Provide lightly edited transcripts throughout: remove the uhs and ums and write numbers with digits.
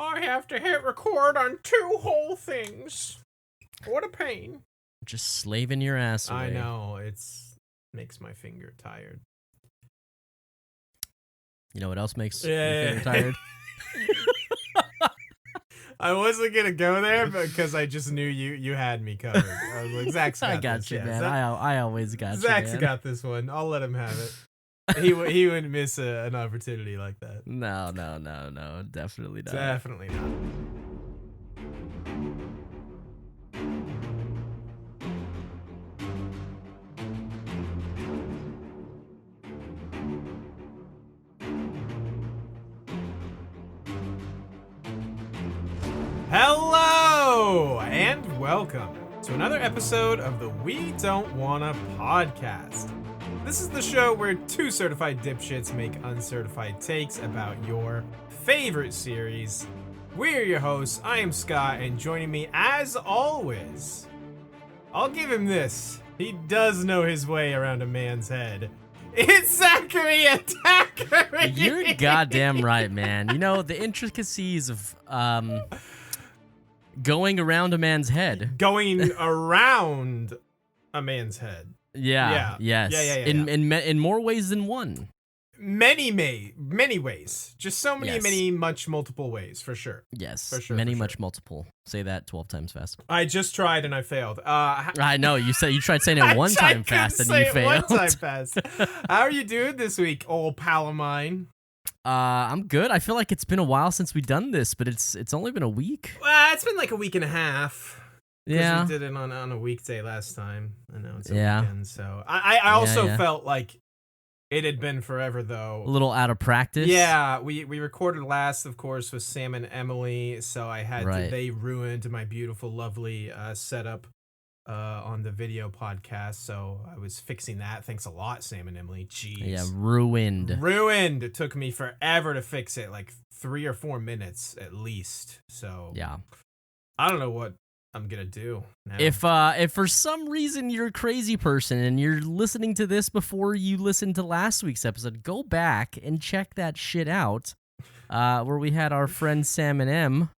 I have to hit record on 2 whole things. What a pain. Just slaving your ass away. I know, makes my finger tired. You know what else makes your finger tired? I wasn't gonna go there because I just knew you had me covered. I was like, Zach's got I got this. you, Yeah, man. I always got Zach's you, man. got this one. I'll let him have it. He wouldn't miss an opportunity like that. No, definitely not. Definitely not. Hello and welcome to another episode of the We Don't Wanna podcast. This is the show where 2 certified dipshits make uncertified takes about your favorite series. We're your hosts. I am Scott, and joining me as always, I'll give him this. He does know his way around a man's head. It's Zachary Attacker. You're goddamn right, man. You know, the intricacies of going around a man's head. Going around a man's head. Yeah. Yes. Yeah. In more ways than one. Many ways. Just so many, Yes. much multiple ways, for sure. Yes. For sure, Many, for sure. much, multiple. Say that 12 times fast. I just tried and I failed. I know. You tried saying it one time fast and you failed. One time fast. How are you doing this week, old pal of mine? I'm good. I feel like it's been a while since we've done this, but it's only been a week. It's been like a week and a half. Yeah. We did it on a weekday last time. I know it's a Yeah. weekend, so I also Yeah. felt like it had been forever though. A little out of practice. Yeah, we recorded last, of course, with Sam and Emily, so I had Right. they ruined my beautiful, lovely setup on the video podcast, so I was fixing that. Thanks a lot, Sam and Emily. Jeez. Yeah, ruined. It took me forever to fix it, like 3 or 4 minutes at least. So Yeah. I don't know what I'm gonna do now. If for some reason you're a crazy person and you're listening to this before you listened to last week's episode, go back and check that shit out, where we had our friend Sam and M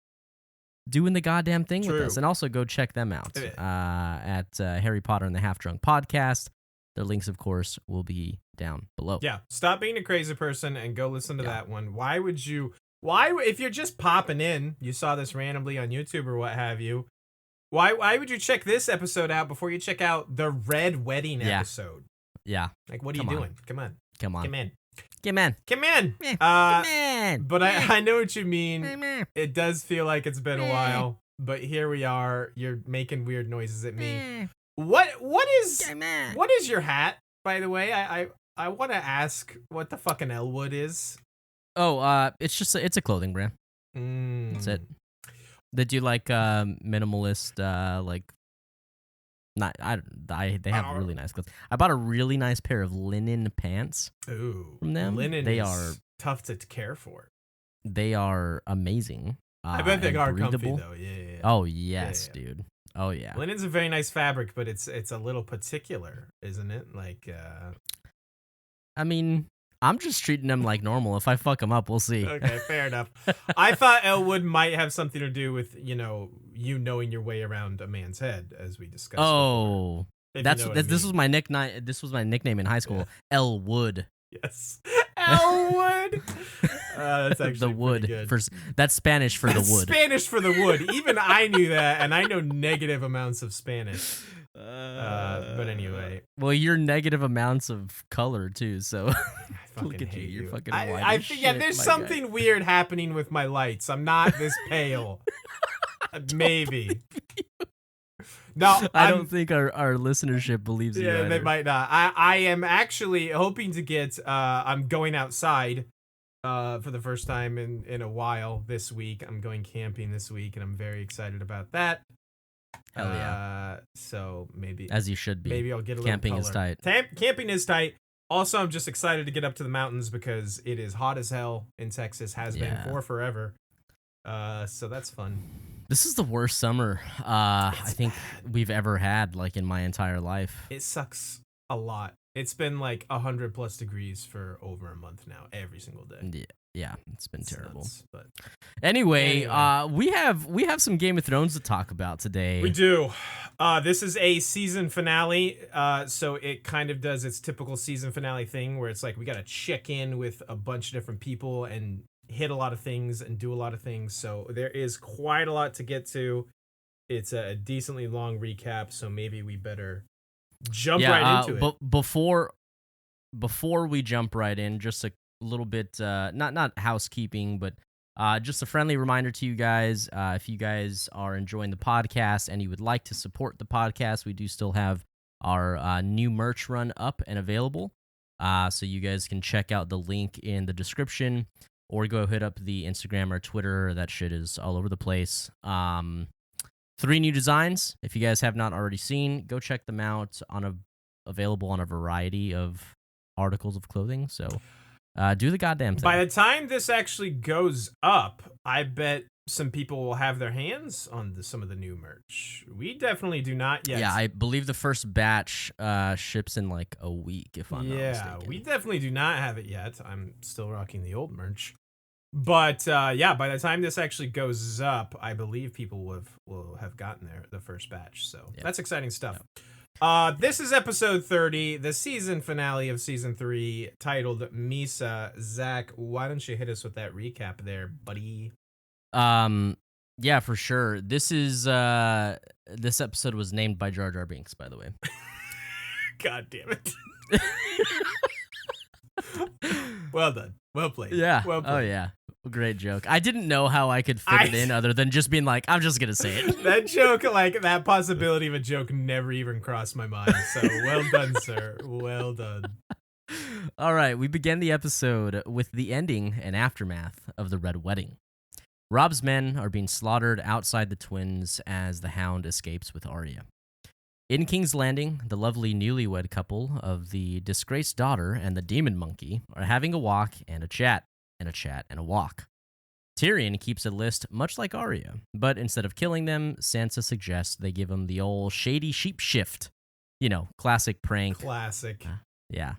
doing the goddamn thing with us. And also go check them out at Harry Potter and the Half Drunk podcast. Their links, of course, will be down below. Yeah, stop being a crazy person and go listen to that one. Why if you're just popping in, you saw this randomly on YouTube or what have you, why would you check this episode out before you check out the Red Wedding episode? Yeah. Like, what are you doing? Come on. Come in. But I know what you mean. It does feel like it's been a while, but here we are. You're making weird noises at me. What is your hat, by the way? I want to ask what the fucking Elwood is. Oh, it's a clothing brand. That's it. They do like minimalist, like they have really nice clothes. I bought a really nice pair of linen pants from them. Linen they is are tough to care for. They are amazing. I bet they are breathable. comfy though. Yeah. Oh yes, dude. Oh yeah. Linen's a very nice fabric, but it's a little particular, isn't it? Like, I mean, I'm just treating them like normal. If I fuck them up, we'll see. Okay, fair enough. I thought Elwood might have something to do with, you knowing your way around a man's head, as we discussed. Oh, this was my nickname. This was my nickname in high school. Yeah. Elwood. Yes, Elwood. That's actually the wood. good. That's Spanish for the wood. Spanish for the wood. Even I knew that, and I know negative amounts of Spanish. But anyway. Well, you're negative amounts of color too, so Look at you. You're fucking white. I think there's something weird happening with my lights. I'm not this pale. Maybe. No, I don't think our listenership believes you. Yeah, they might not. I am actually hoping to get. I'm going outside for the first time in a while this week. I'm going camping this week, and I'm very excited about that. Hell yeah! So maybe, as you should be. Maybe I'll get a camping little color. is tight. Camping is tight. Also, I'm just excited to get up to the mountains because it is hot as hell in Texas. Has been for forever. So that's fun. This is the worst summer I think we've ever had, like, in my entire life. It sucks a lot. It's been like 100+ degrees for over a month now, every single day. Yeah, it's been terrible. Nuts, but Anyway, we have some Game of Thrones to talk about today. We do. This is a season finale, so it kind of does its typical season finale thing where it's like we got to check in with a bunch of different people and hit a lot of things and do a lot of things. So there is quite a lot to get to. It's a decently long recap, so maybe we better jump right into it. But before we jump right in, just a little bit, not housekeeping, but just a friendly reminder to you guys, if you guys are enjoying the podcast and you would like to support the podcast, we do still have our new merch run up and available. So you guys can check out the link in the description or go hit up the Instagram or Twitter. That shit is all over the place. 3 new designs. If you guys have not already seen, go check them out available on a variety of articles of clothing. So do the goddamn thing. By the time this actually goes up, I bet some people will have their hands on some of the new merch. We definitely do not yet. Yeah, I believe the first batch ships in like a week, if I'm not mistaken. Yeah, we definitely do not have it yet. I'm still rocking the old merch. But yeah, by the time this actually goes up, I believe people will have gotten the first batch. So that's exciting stuff. Yep. This is episode 30, the season finale of season 3, titled Mhysa. Zach, why don't you hit us with that recap there, buddy? Yeah, for sure. This episode was named by Jar Jar Binks, by the way. God damn it. Well done. Well played. Yeah. Well played. Oh, yeah. Great joke. I didn't know how I could fit it in other than just being like, I'm just going to say it. That joke, like, that possibility of a joke never even crossed my mind. So well done, sir. Well done. All right. We begin the episode with the ending and aftermath of the Red Wedding. Robb's men are being slaughtered outside the twins as the Hound escapes with Arya. In King's Landing, the lovely newlywed couple of the disgraced daughter and the demon monkey are having a walk and a chat, and a chat and a walk. Tyrion keeps a list much like Arya, but instead of killing them, Sansa suggests they give him the old shady sheep shift. You know, classic prank. Classic. Yeah,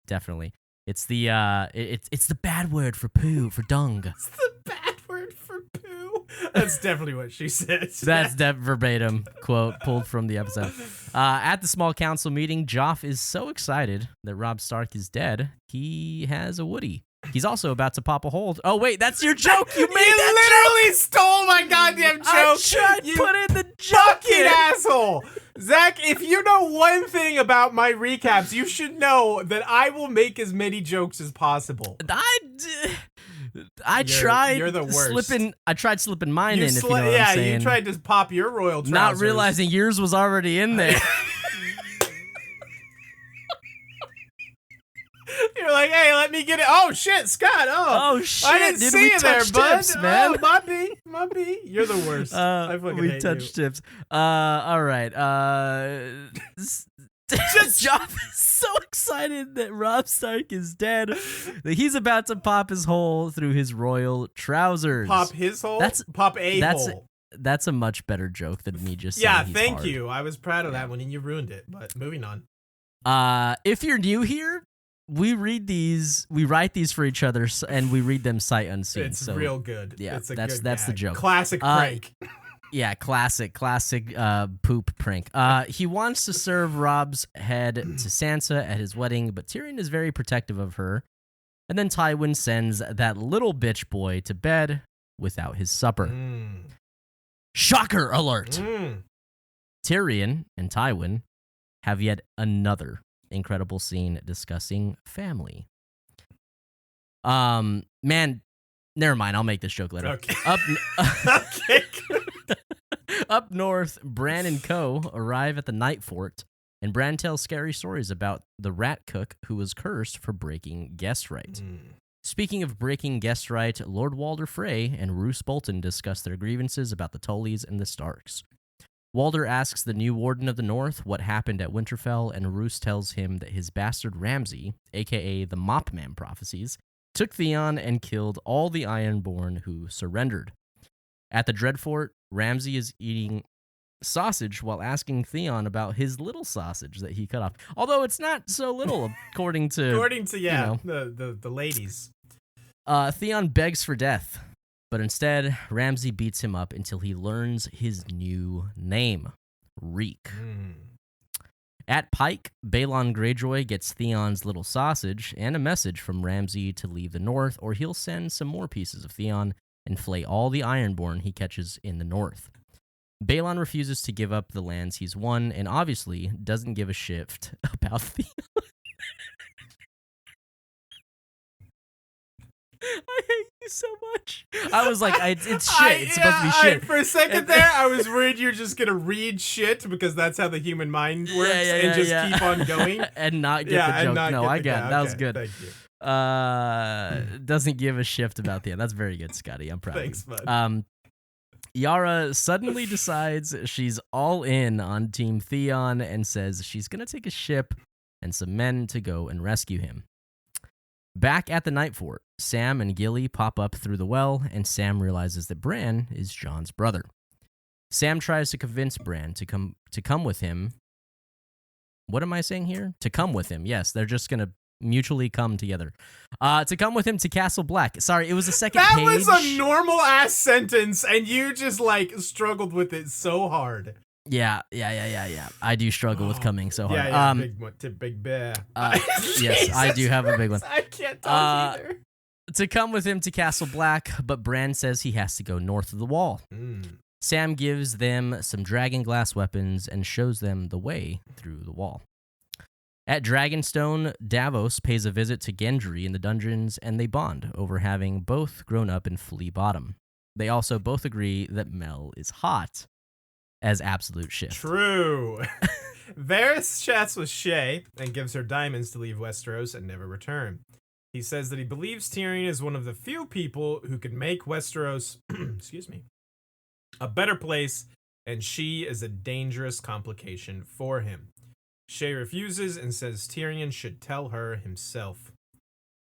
definitely. It's the it's the bad word for poo, for dung. It's the bad word for poo. That's definitely what she said. That's verbatim quote pulled from the episode. At the small council meeting, Joff is so excited that Robb Stark is dead, he has a Woody. He's also about to pop a hold. Oh, wait, that's your joke. You made that literally stole my goddamn joke. I tried to put in the joke. Fucking asshole. Zach, if you know one thing about my recaps, you should know that I will make as many jokes as possible. I tried. You're the worst. I tried slipping mine in. If you know what I'm saying. You tried to pop your royal trousers. Not realizing yours was already in there. You're like, hey, let me get it. Oh shit, Scott. Oh shit. I didn't see you there, bud. Tips, man. Oh, my B. You're the worst. I fucking we hate touched you. tips. All right. Joff is so excited that Robb Stark is dead that he's about to pop his hole through his royal trousers. Pop his hole? Pop a hole. That's a much better joke than me just saying he's thank hard. you. I was proud of that one and you ruined it, but moving on. If you're new here, we write these for each other and we read them sight unseen. It's real good. Yeah, it's that's good the joke. Classic prank. Yeah, classic poop prank. He wants to serve Robb's head to Sansa at his wedding, but Tyrion is very protective of her. And then Tywin sends that little bitch boy to bed without his supper. Shocker alert! Tyrion and Tywin have yet another incredible scene discussing family. Man, never mind. I'll make this joke later. Okay. Okay. Up north, Bran and co. arrive at the Night Fort, and Bran tells scary stories about the rat cook who was cursed for breaking guest right. Speaking of breaking guest right, Lord Walder Frey and Roose Bolton discuss their grievances about the Tullys and the Starks. Walder asks the new Warden of the North what happened at Winterfell, and Roose tells him that his bastard Ramsay, a.k.a. the Mopman prophecies, took Theon and killed all the Ironborn who surrendered. At the Dreadfort, Ramsay is eating sausage while asking Theon about his little sausage that he cut off. Although it's not so little, according to the ladies. Theon begs for death, But instead, Ramsay beats him up until he learns his new name, Reek. At Pike, Balon Greyjoy gets Theon's little sausage and a message from Ramsay to leave the north, or he'll send some more pieces of Theon and flay all the Ironborn he catches in the north. Balon refuses to give up the lands he's won, and obviously doesn't give a shit about Theon. I hate you so much. I was like, it's shit. It's supposed to be shit. For a second there, I was worried you were just going to read shit because that's how the human mind works and just keep on going. And not get the joke. No, I get it. That was good. Thank you. Doesn't give a shift about the end. That's very good, Scotty. I'm proud Thanks, of you. bud. Yara suddenly decides she's all in on Team Theon and says she's going to take a ship and some men to go and rescue him. Back at the Night Fort, Sam and Gilly pop up through the well, and Sam realizes that Bran is Jon's brother. Sam tries to convince Bran to come with him. What am I saying here? To come with him. Yes, they're just going to mutually come together. To come with him to Castle Black. Sorry, it was the second page. That was a normal-ass sentence, and you just, struggled with it so hard. Yeah. I do struggle with coming so hard. Yeah, big bear. Yes, I do have a big one. I can't talk either. To come with him to Castle Black, but Bran says he has to go north of the wall. Sam gives them some dragon glass weapons and shows them the way through the wall. At Dragonstone, Davos pays a visit to Gendry in the dungeons, and they bond over having both grown up in Flea Bottom. They also both agree that Mel is hot. As absolute shit. True. Varys chats with Shay and gives her diamonds to leave Westeros and never return. He says that he believes Tyrion is one of the few people who can make Westeros, a better place, and she is a dangerous complication for him. Shay refuses and says Tyrion should tell her himself.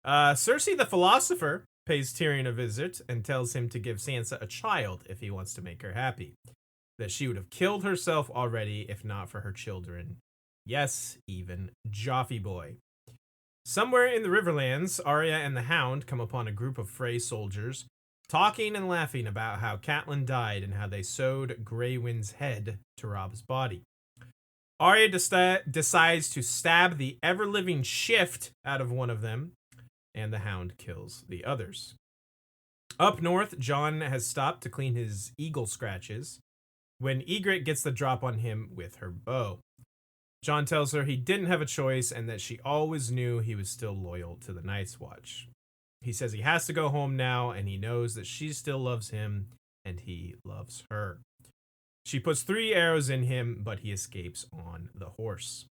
Cersei the Philosopher pays Tyrion a visit and tells him to give Sansa a child if he wants to make her happy. That she would have killed herself already if not for her children. Yes, even Joffrey Boy. Somewhere in the Riverlands, Arya and the Hound come upon a group of Frey soldiers, talking and laughing about how Catelyn died and how they sewed Grey Wind's head to Robb's body. Arya decides to stab the ever-living Shift out of one of them, and the Hound kills the others. Up north, Jon has stopped to clean his eagle scratches, when Ygritte gets the drop on him with her bow. Jon tells her he didn't have a choice and that she always knew he was still loyal to the Night's Watch. He says he has to go home now, and he knows that she still loves him and he loves her. She puts 3 arrows in him, but he escapes on the horse.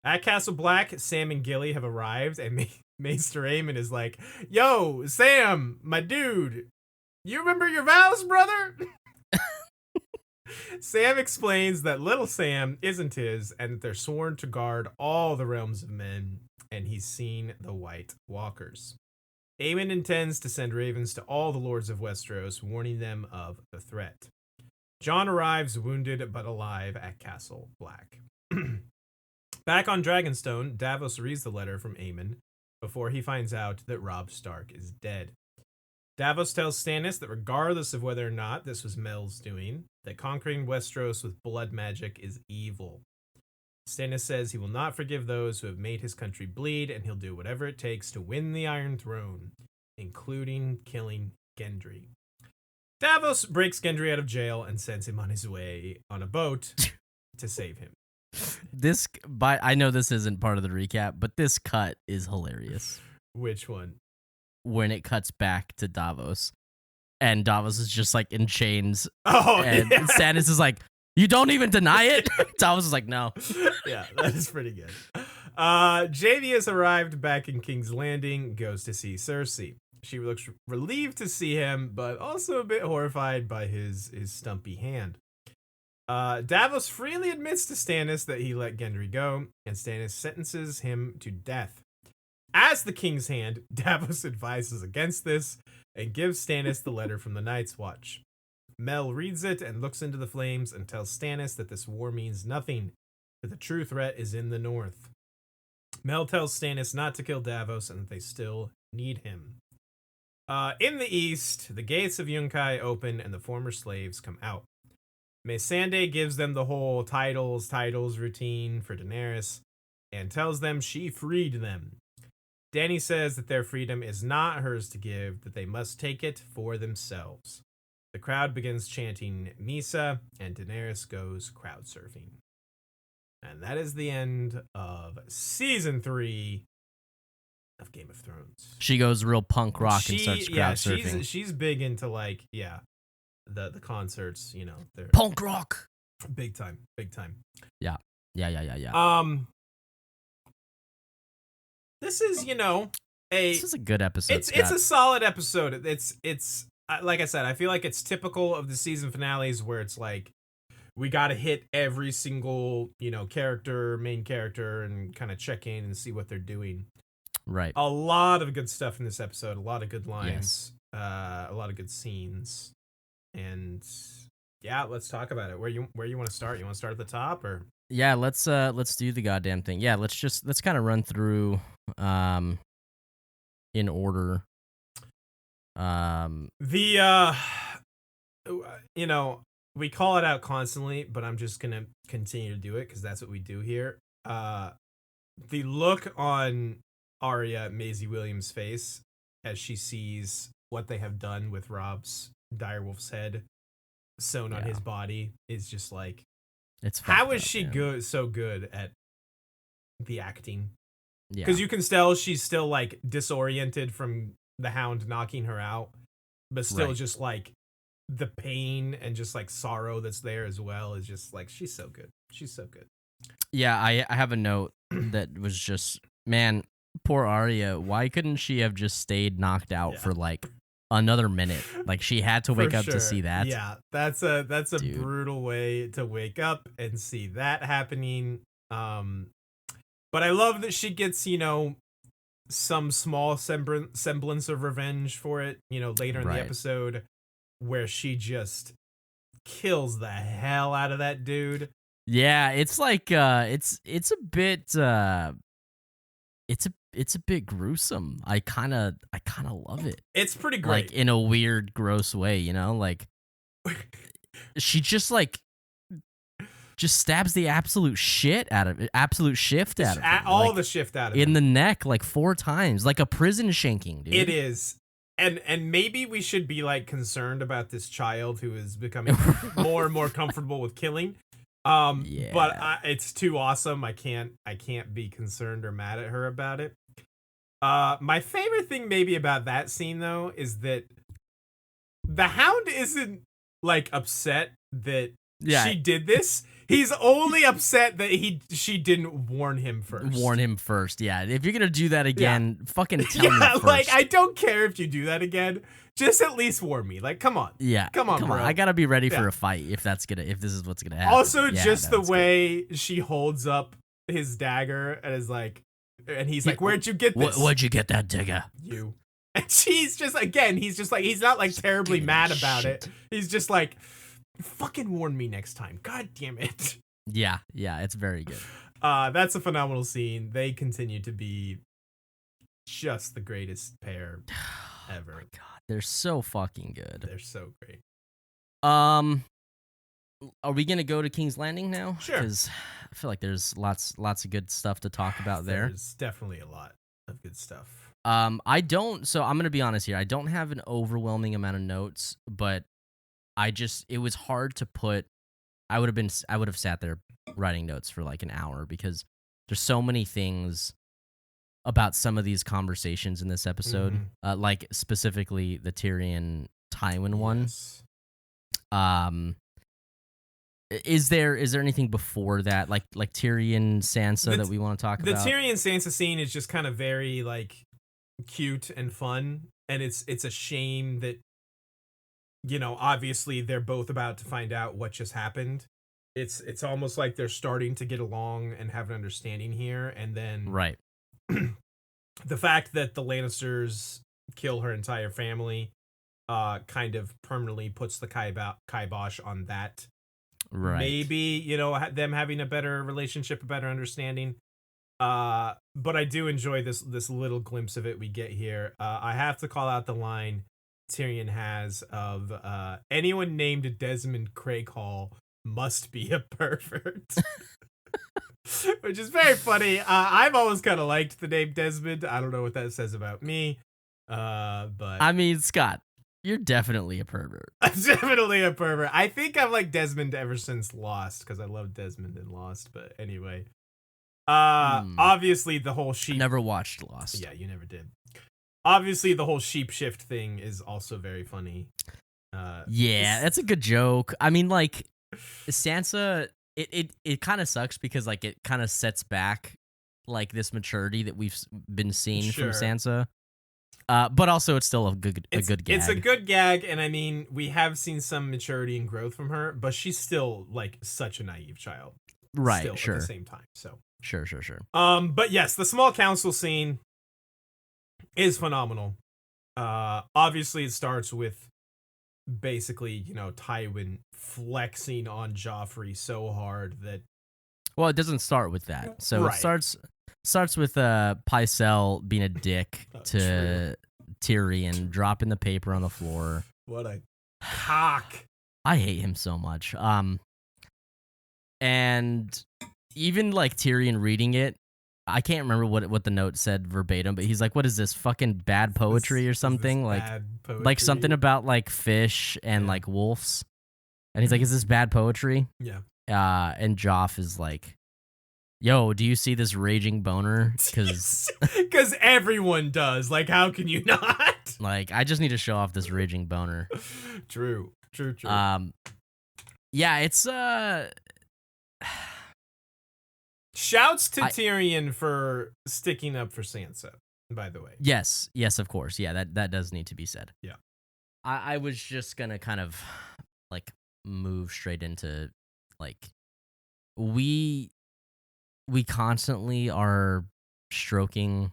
At Castle Black, Sam and Gilly have arrived, and Maester Aemon is like, "Yo, Sam, my dude, you remember your vows, brother?" Sam explains that little Sam isn't his and that they're sworn to guard all the realms of men, and he's seen the White Walkers. Aemon intends to send ravens to all the lords of Westeros, warning them of the threat. Jon arrives wounded but alive at Castle Black. Back on Dragonstone, Davos reads the letter from Aemon before he finds out that Robb Stark is dead. Davos tells Stannis that regardless of whether or not this was Mel's doing, that conquering Westeros with blood magic is evil. Stannis says he will not forgive those who have made his country bleed, and he'll do whatever it takes to win the Iron Throne, including killing Gendry. Davos breaks Gendry out of jail and sends him on his way on a boat to save him. I know this isn't part of the recap, but this cut is hilarious. Which one? When it cuts back to Davos, and Davos is just like in chains. Oh, and yeah. Stannis is like, "You don't even deny it?" Davos is like, "No." Yeah, that is pretty good. Jaime has arrived back in King's Landing, goes to see Cersei. She looks relieved to see him, but also a bit horrified by his stumpy hand. Davos freely admits to Stannis that he let Gendry go, and Stannis sentences him to death. As the King's Hand, Davos advises against this and gives Stannis the letter from the Night's Watch. Mel reads it and looks into the flames and tells Stannis that this war means nothing, that the true threat is in the north. Mel tells Stannis not to kill Davos and that they still need him. In the east, the gates of Yunkai open and the former slaves come out. Mysande gives them the whole titles routine for Daenerys and tells them she freed them. Dany says that their freedom is not hers to give, that they must take it for themselves. The crowd begins chanting Mhysa, and Daenerys goes crowd surfing. And that is the end of season 3 of Game of Thrones. She goes real punk rock and starts crowd surfing. She's big into the concerts, they're Punk rock. big time. Yeah. This is, This is a good episode. It's a solid episode. It's like I said, I feel like it's typical of the season finales where it's like we got to hit every single, main character and kind of check in and see what they're doing. Right. A lot of good stuff in this episode, a lot of good lines, a lot of good scenes. And yeah, let's talk about it. Where you want to start? You want to start at the top or? Yeah, let's do the goddamn thing. Yeah, let's kind of run through in order. We call it out constantly, but I'm just going to continue to do it cuz that's what we do here. The look on Arya Maisie Williams' face as she sees what they have done with Rob's direwolf's head sewn on his body is just like, how is she so good at the acting? Yeah, because you can tell she's still like disoriented from the Hound knocking her out, but still just like the pain and just like sorrow that's there as well is just like she's so good. Yeah, I have a note that was just, man, poor Arya. Why couldn't she have just stayed knocked out for like another minute? Like she had to wake up to see that. Yeah, that's a brutal way to wake up and see that happening. But I love that she gets, some small semblance of revenge for it, later in the episode where she just kills the hell out of that dude. Yeah, it's like it's a bit it's a bit gruesome. I kind of love it. It's pretty great. Like in a weird gross way, like she just stabs the absolute shift out of him. All the shift out of him. In the neck like 4 times, like a prison shanking, dude. It is. And maybe we should be like concerned about this child who is becoming more and more comfortable with killing. But it's too awesome. I can't be concerned or mad at her about it. My favorite thing maybe about that scene though is that the Hound isn't like upset that she did this. He's only upset that she didn't warn him first. Yeah. If you're gonna do that again, fucking tell me first. Like I don't care if you do that again. Just at least warn me. Like, come on. Yeah. Come on, bro. I gotta be ready for a fight if this is what's gonna happen. Also, just the way she holds up his dagger and is like, and he's like, "Where'd you get this? Where'd you get that dagger?" You. And she's just he's not like terribly mad about it. He's just like, fucking warn me next time. God damn it. Yeah, it's very good. That's a phenomenal scene. They continue to be just the greatest pair ever. Oh my God, they're so fucking good. They're so great. Are we gonna go to King's Landing now? Sure. Because I feel like there's lots of good stuff to talk about there. There's definitely a lot of good stuff. I don't. So I'm gonna be honest here. I don't have an overwhelming amount of notes, but it was hard to put. I would have sat there writing notes for like an hour because there's so many things about some of these conversations in this episode, like specifically the Tyrion Tywin one. Is there anything before that, like Tyrion Sansa that we want to talk about? The Tyrion Sansa scene is just kind of very like cute and fun, and it's a shame that obviously they're both about to find out what just happened. It's almost like they're starting to get along and have an understanding here, and then the fact that the Lannisters kill her entire family kind of permanently puts the kibosh on that. Maybe them having a better relationship, a better understanding. But I do enjoy this little glimpse of it we get here. I have to call out the line Tyrion has of anyone named Desmond Craig Hall must be a pervert. Which is very funny. I've always kind of liked the name Desmond. I don't know what that says about me. But I mean, Scott, you're definitely a pervert. I'm definitely a pervert. I think I've liked Desmond ever since Lost because I love Desmond in Lost. But anyway, obviously the whole sheep. Never watched Lost. Yeah, you never did. Obviously, the whole sheep shift thing is also very funny. Yeah, that's a good joke. I mean, like Sansa, it kind of sucks because like it kind of sets back like this maturity that we've been seeing from Sansa. But also it's still a good gag. It's a good gag, and I mean we have seen some maturity and growth from her, but she's still like such a naive child, right? Still, sure. At the same time, so sure. But yes, the small council scene is phenomenal. Obviously it starts with basically, Tywin flexing on Joffrey so hard that. Well, it doesn't start with that. So right. It starts with Pycelle being a dick to Tyrion, dropping the paper on the floor. What a cock. I hate him so much. And even like Tyrion reading it, I can't remember what the note said verbatim, but he's like, "What is this fucking bad poetry or something?" Like something about like fish and like wolves. And he's like, "Is this bad poetry?" Yeah. And Joff is like, "Yo, do you see this raging boner? Because everyone does. Like, how can you not? Like, I just need to show off this raging boner." True. Yeah, it's Shouts to Tyrion for sticking up for Sansa, by the way. Yes, of course. Yeah, that does need to be said. Yeah. I was just gonna kind of like move straight into like we constantly are stroking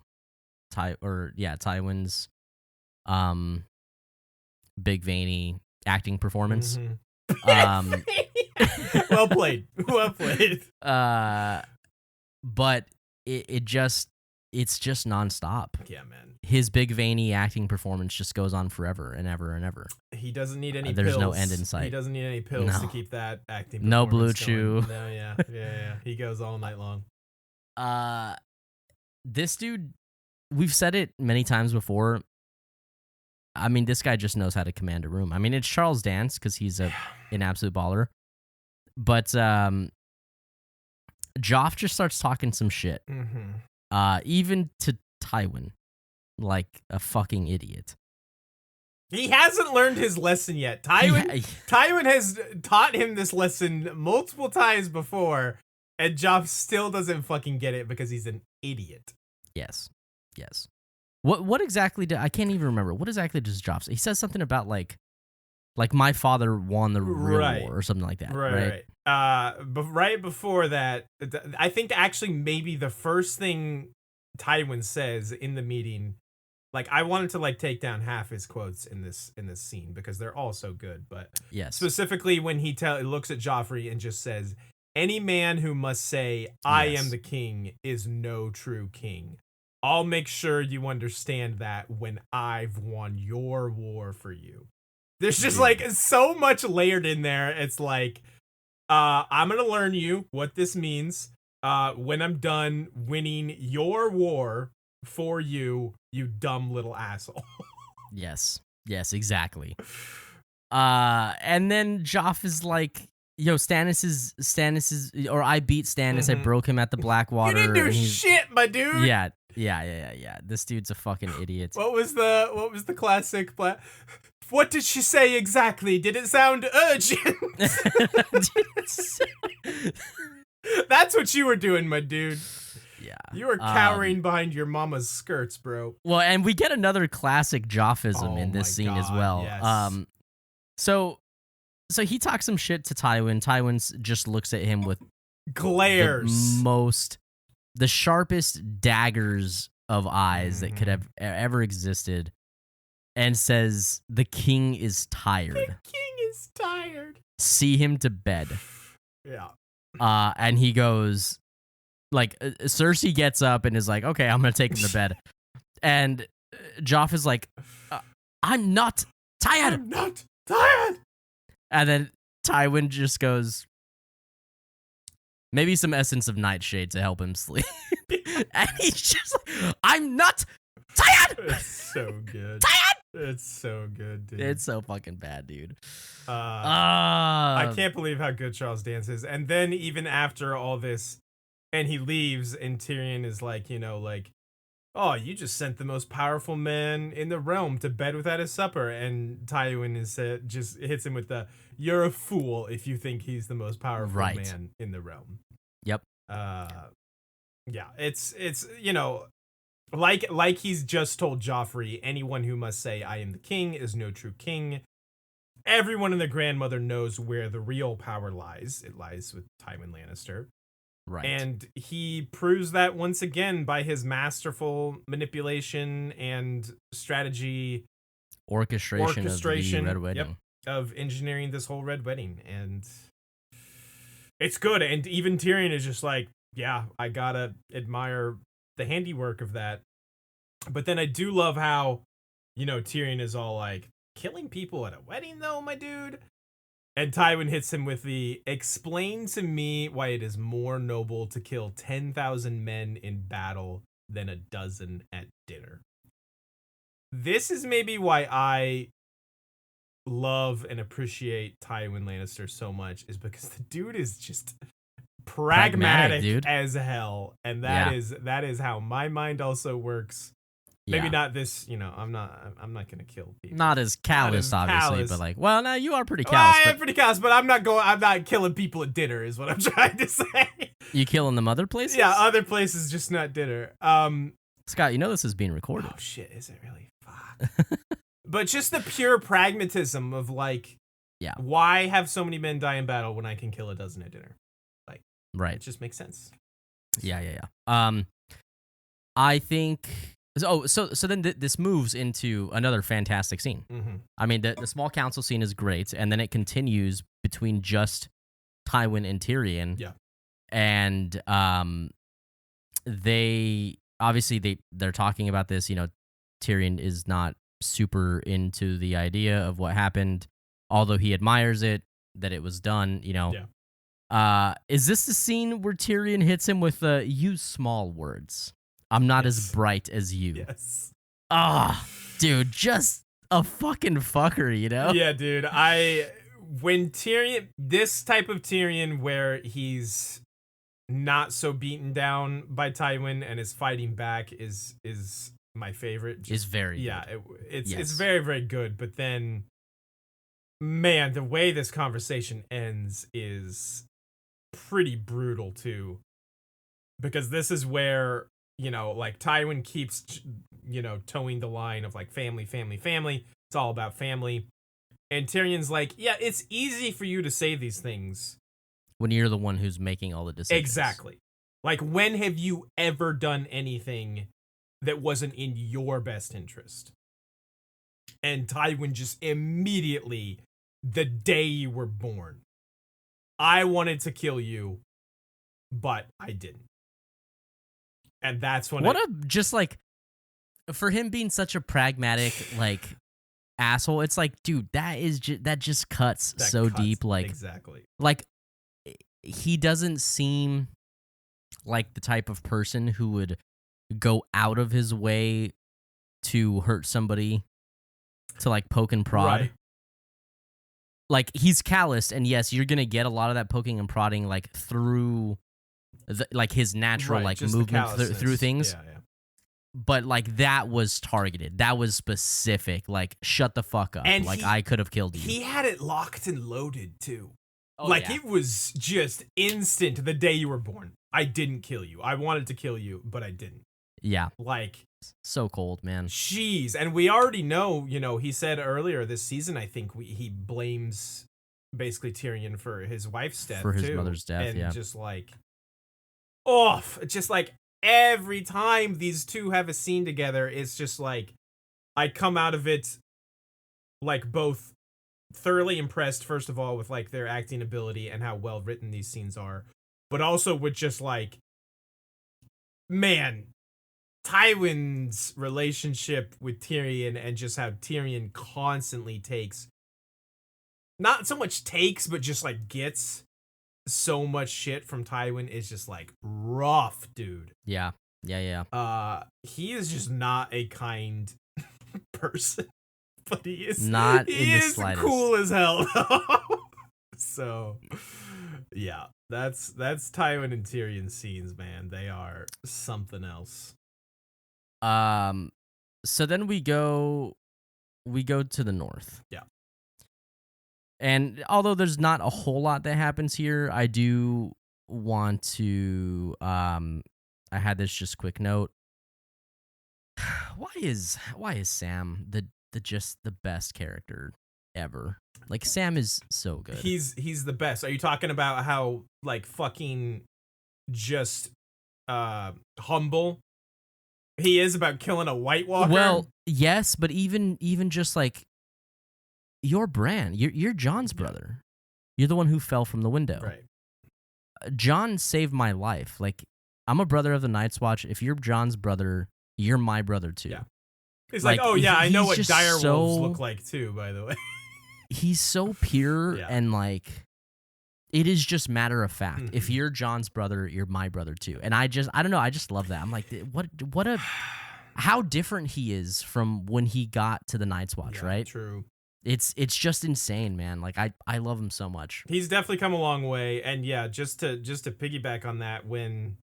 Tywin's big veiny acting performance. Mm-hmm. Well played. But it's just nonstop. Yeah, man. His big veiny acting performance just goes on forever and ever and ever. He doesn't need any There's pills. no end in sight. He doesn't need any pills to keep that acting No performance Blue Chew. No, yeah. He goes all night long. This dude, we've said it many times before. I mean, this guy just knows how to command a room. I mean, it's Charles Dance because he's an absolute baller. But Joff just starts talking some shit. Mm-hmm. Even to Tywin, like a fucking idiot. He hasn't learned his lesson yet. Tywin has taught him this lesson multiple times before, and Joff still doesn't fucking get it because he's an idiot. Yes. What exactly I can't even remember. What exactly does Joff say? He says something about like my father won the real war or something like that. Right. But right before that, I think actually maybe the first thing Tywin says in the meeting, like I wanted to like take down half his quotes in this scene because they're all so good. But yes, specifically when he looks at Joffrey and just says, "Any man who must say I am the king is no true king. I'll make sure you understand that when I've won your war for you." There's just like so much layered in there. It's like, I'm going to learn you what this means when I'm done winning your war for you, you dumb little asshole. Yes, exactly. And then Joff is like, yo, Stannis is, or I beat Stannis. Mm-hmm. I broke him at the Blackwater. You didn't do shit, my dude. Yeah. This dude's a fucking idiot. What was the classic? What did she say exactly? Did it sound urgent? That's what you were doing, my dude. Yeah. You were cowering behind your mama's skirts, bro. Well, and we get another classic Joffism in this scene as well. Yes. So he talks some shit to Tywin. Tywin just looks at him with glares. The sharpest daggers of eyes that could have ever existed, and says, "The king is tired. The king is tired. See him to bed." Yeah. And he goes, Cersei gets up and is like, okay, I'm gonna take him to bed, and Joff is like, I'm not tired. I'm not tired. And then Tywin just goes, maybe some essence of nightshade to help him sleep. And he's just like, I'm not tired. It's so good. Tired. It's so good, dude. It's so fucking bad, dude. I can't believe how good Charles Dance is. And then even after all this, and he leaves, and Tyrion is like, oh, you just sent the most powerful man in the realm to bed without his supper. And Tywin is just hits him with the, you're a fool if you think he's the most powerful man in the realm. Yep. Yeah, it's like he's just told Joffrey, anyone who must say I am the king is no true king. Everyone in the grandmother knows where the real power lies. It lies with Tywin Lannister. Right. And he proves that once again by his masterful manipulation and strategy. Orchestration of the Red Wedding. Yep, of engineering this whole Red Wedding. And it's good. And even Tyrion is just like, yeah, I gotta admire the handiwork of that. But then I do love how, Tyrion is all like, killing people at a wedding though, my dude? And Tywin hits him with the, explain to me why it is more noble to kill 10,000 men in battle than a dozen at dinner. This is maybe why I love and appreciate Tywin Lannister so much, is because the dude is just pragmatic dude. As hell. And that is how my mind also works. Maybe not this, I'm not gonna kill people. Not as callous, obviously, but like, well, no, you are pretty callous. I am pretty callous, but I'm not killing people at dinner, is what I'm trying to say. You killing them other places? Yeah, other places, just not dinner. Scott, this is being recorded. Oh shit, is it really? Fuck. But just the pure pragmatism of like, why have so many men die in battle when I can kill a dozen at dinner? Like, right. It just makes sense. Yeah. I think. So then this moves into another fantastic scene. Mm-hmm. I mean, the small council scene is great, and then it continues between just Tywin and Tyrion. Yeah. And they're talking about this. Tyrion is not super into the idea of what happened, although he admires it that it was done. Yeah. Is this the scene where Tyrion hits him with use small words? I'm not as bright as you. Yes. Dude, just a fucking fucker, Yeah, dude. When Tyrion, this type of Tyrion where he's not so beaten down by Tywin and is fighting back is my favorite. Is very good. It's Yes. very, very good. But then, man, the way this conversation ends is pretty brutal too. Because this is where, like Tywin keeps, towing the line of like family. It's all about family. And Tyrion's like, yeah, it's easy for you to say these things when you're the one who's making all the decisions. Exactly. Like, when have you ever done anything that wasn't in your best interest? And Tywin just immediately, the day you were born, I wanted to kill you, but I didn't. And that's when for him being such a pragmatic, like, asshole, it's like, dude, that just cuts so deep. Like, exactly. Like, he doesn't seem like the type of person who would go out of his way to hurt somebody, to like poke and prod. Right. Like, he's calloused, and yes, you're gonna get a lot of that poking and prodding, like, through like his natural like movement through things. Yeah. But like, that was targeted. That was specific. Like, shut the fuck up. And like, I could have killed you. He had it locked and loaded too. Oh, It was just instant the day you were born. I didn't kill you. I wanted to kill you, but I didn't. Yeah. Like, so cold, man. Jeez. And we already know, he said earlier this season, I think he blames basically Tyrion for his wife's death. For his mother's death, and just like, just like every time these two have a scene together, it's just like, I come out of it like both thoroughly impressed, first of all, with like their acting ability and how well written these scenes are, but also with just like man, Tywin's relationship with Tyrion and just how Tyrion constantly not so much takes, but just like gets so much shit from Tywin is just like rough, dude. Yeah. He is just not a kind person, but he is slightest. cool as hell. So, yeah, that's Tywin and Tyrion scenes, man. They are something else. So then we go to the north. Yeah. And although there's not a whole lot that happens here, I do want to I had this just quick note. Why is Sam the just the best character ever? Like, Sam is so good. He's the best. Are you talking about how like fucking just humble he is about killing a White Walker? Well, yes, but even just like your Bran, you're John's brother. You're the one who fell from the window. Right. John saved my life. Like, I'm a brother of the Night's Watch. If you're John's brother, you're my brother too. Yeah. It's like, oh yeah, I know what dire wolves so, look like too, by the way. He's so pure and like, it is just matter of fact. Mm-hmm. If you're John's brother, you're my brother too. And I don't know, I just love that. I'm like, how different he is from when he got to the Night's Watch, right? True. It's just insane, man. Like, I love him so much. He's definitely come a long way, and yeah, just to piggyback on that, when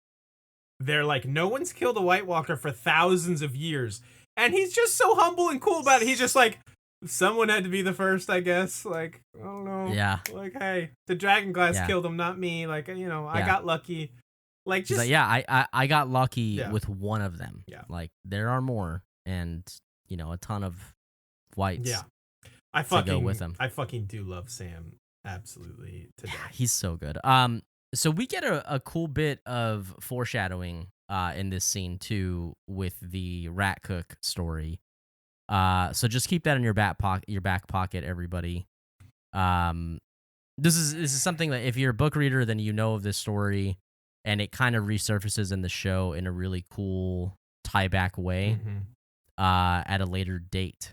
they're like, no one's killed a White Walker for thousands of years, and he's just so humble and cool about it. He's just like, someone had to be the first, I guess. Like, I don't know. Yeah. Like, hey, the Dragonglass killed him, not me. Like, you know, I got lucky. Like, just I got lucky with one of them. Yeah. Like, there are more, and you know, a ton of whites. Yeah. I fucking go with him. I fucking do love Sam absolutely today. Yeah, he's so good. So we get a cool bit of foreshadowing in this scene too, with the Rat Cook story. So just keep that in your back pocket, everybody. This is something that if you're a book reader, then you know of this story, and it kind of resurfaces in the show in a really cool tie back way at a later date.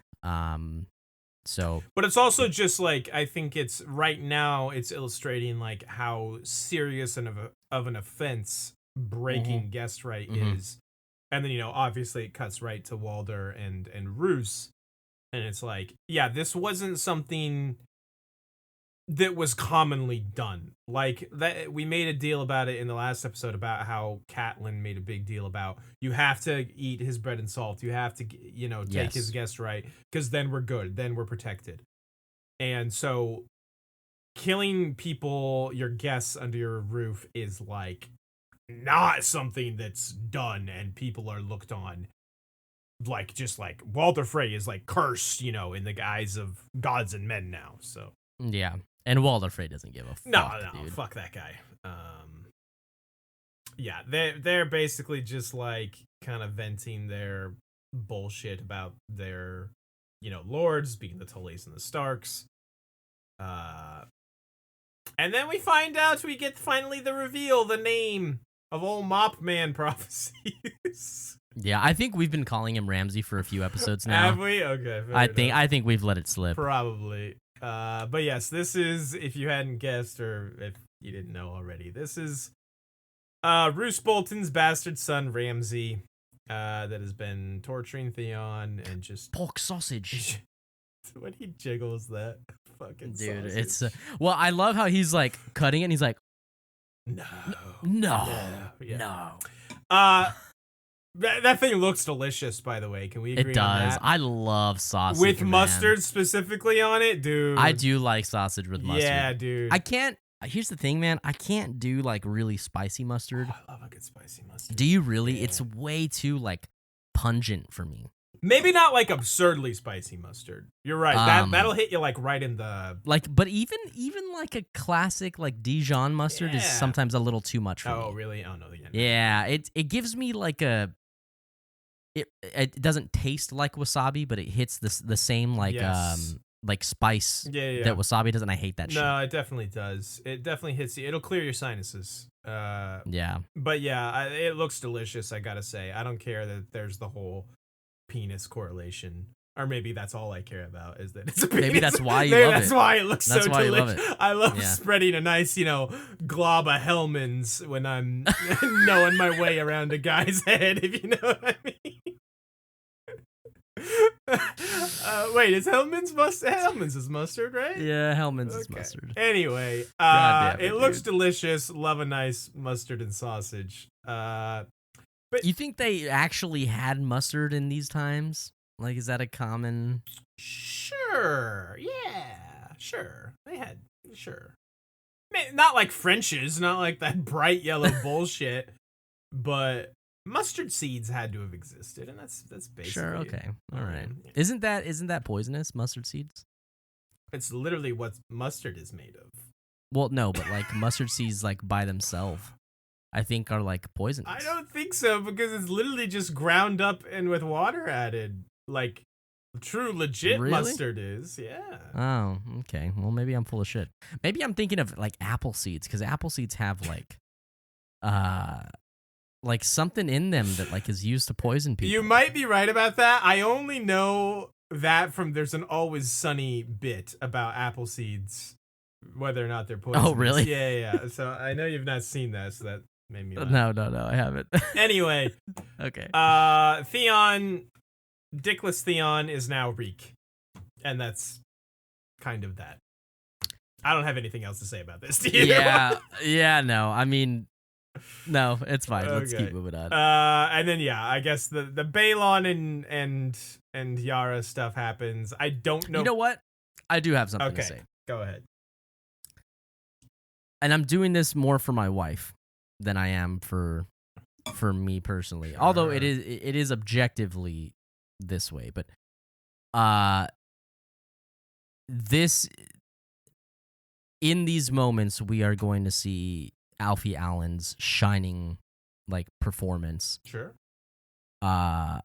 So, but it's also just like, I think it's right now it's illustrating like how serious of an offense breaking guest right is, and then, you know, obviously it cuts right to Walder and Roose, and it's like, yeah, this wasn't something that was commonly done. Like, that we made a deal about it in the last episode about how Catelyn made a big deal about, you have to eat his bread and salt, you have to, you know, take his guest right, because then we're good, then we're protected. And so killing people, your guests under your roof, is like not something that's done and people are looked on like, just like Walder Frey is like cursed, you know, in the guise of gods and men now. So yeah. And Walder Frey doesn't give a fuck. No, dude. Fuck that guy. Yeah, they're basically just like kind of venting their bullshit about their, you know, lords being the Tullys and the Starks. And then we find out, we get finally the reveal, the name of old Mop Man Prophecies. Yeah, I think we've been calling him Ramsay for a few episodes now. Have we? Okay. I think we've let it slip. Probably. But yes, this is, if you hadn't guessed or if you didn't know already, this is Roose Bolton's bastard son, Ramsay, that has been torturing Theon and just... Pork sausage. When he jiggles that fucking dude, sausage. it's... well, I love how he's like cutting it and he's like... No. That thing looks delicious, by the way. Can we agree on that? It does. I love sausage with mustard specifically on it, dude. I do like sausage with mustard. Yeah, dude. I can't. Here's the thing, man. I can't do like really spicy mustard. Oh, I love a good spicy mustard. Do you really? Yeah. It's way too like pungent for me. Maybe not like absurdly spicy mustard. You're right. That'll hit you like right in the like. But even like a classic like Dijon mustard is sometimes a little too much for me. Oh, really? Oh no. Yeah. It gives me like a. It doesn't taste like wasabi, but it hits the same like like spice Yeah. that wasabi does, and I hate that shit. No, it definitely does. It definitely hits you. It'll clear your sinuses. Yeah. But yeah, it looks delicious, I gotta say. I don't care that there's the whole penis correlation. Or maybe that's all I care about is that it's a penis. Maybe that's why you Maybe love that's it. why it looks That's so why you love delicious. it. I love Yeah. spreading a nice, glob of Hellman's when I'm knowing my way around a guy's head, if you know what I mean. Wait, is Hellman's mustard? Hellman's is mustard, right? Yeah, Hellman's is Okay. mustard. Anyway, God damn it it, looks dude. delicious. Love a nice mustard and sausage. You think they actually had mustard in these times? Like, is that a common? Sure. Yeah. Sure. They had. Sure. Not like French's, not like that bright yellow bullshit, but mustard seeds had to have existed, and that's basically. Sure. Okay. All right. Yeah. Isn't that poisonous? Mustard seeds? It's literally what mustard is made of. Well, no, but like mustard seeds, like by themselves, I think are like poisonous. I don't think so because it's literally just ground up and with water added, like true legit Really? mustard is. Yeah. Oh, okay. Well, maybe I'm full of shit. Maybe I'm thinking of like apple seeds because apple seeds have like something in them that like is used to poison people. You might be right about that. I only know that from there's an Always Sunny bit about apple seeds, whether or not they're poisonous. Oh, really? Yeah. So I know you've not seen that, so that made me laugh. No, I haven't. Anyway, Okay. Theon, Dickless Theon is now Reek, and that's kind of that. I don't have anything else to say about this. Do you? Yeah, no. I mean, no, it's fine. Let's Okay. keep moving on. And then I guess the Balon and Yara stuff happens. I don't know. You know what? I do have something to Okay, say. go ahead. And I'm doing this more for my wife than I am for me personally. Although it is objectively this way, but this in these moments we are going to see Alfie Allen's shining like performance. Sure. The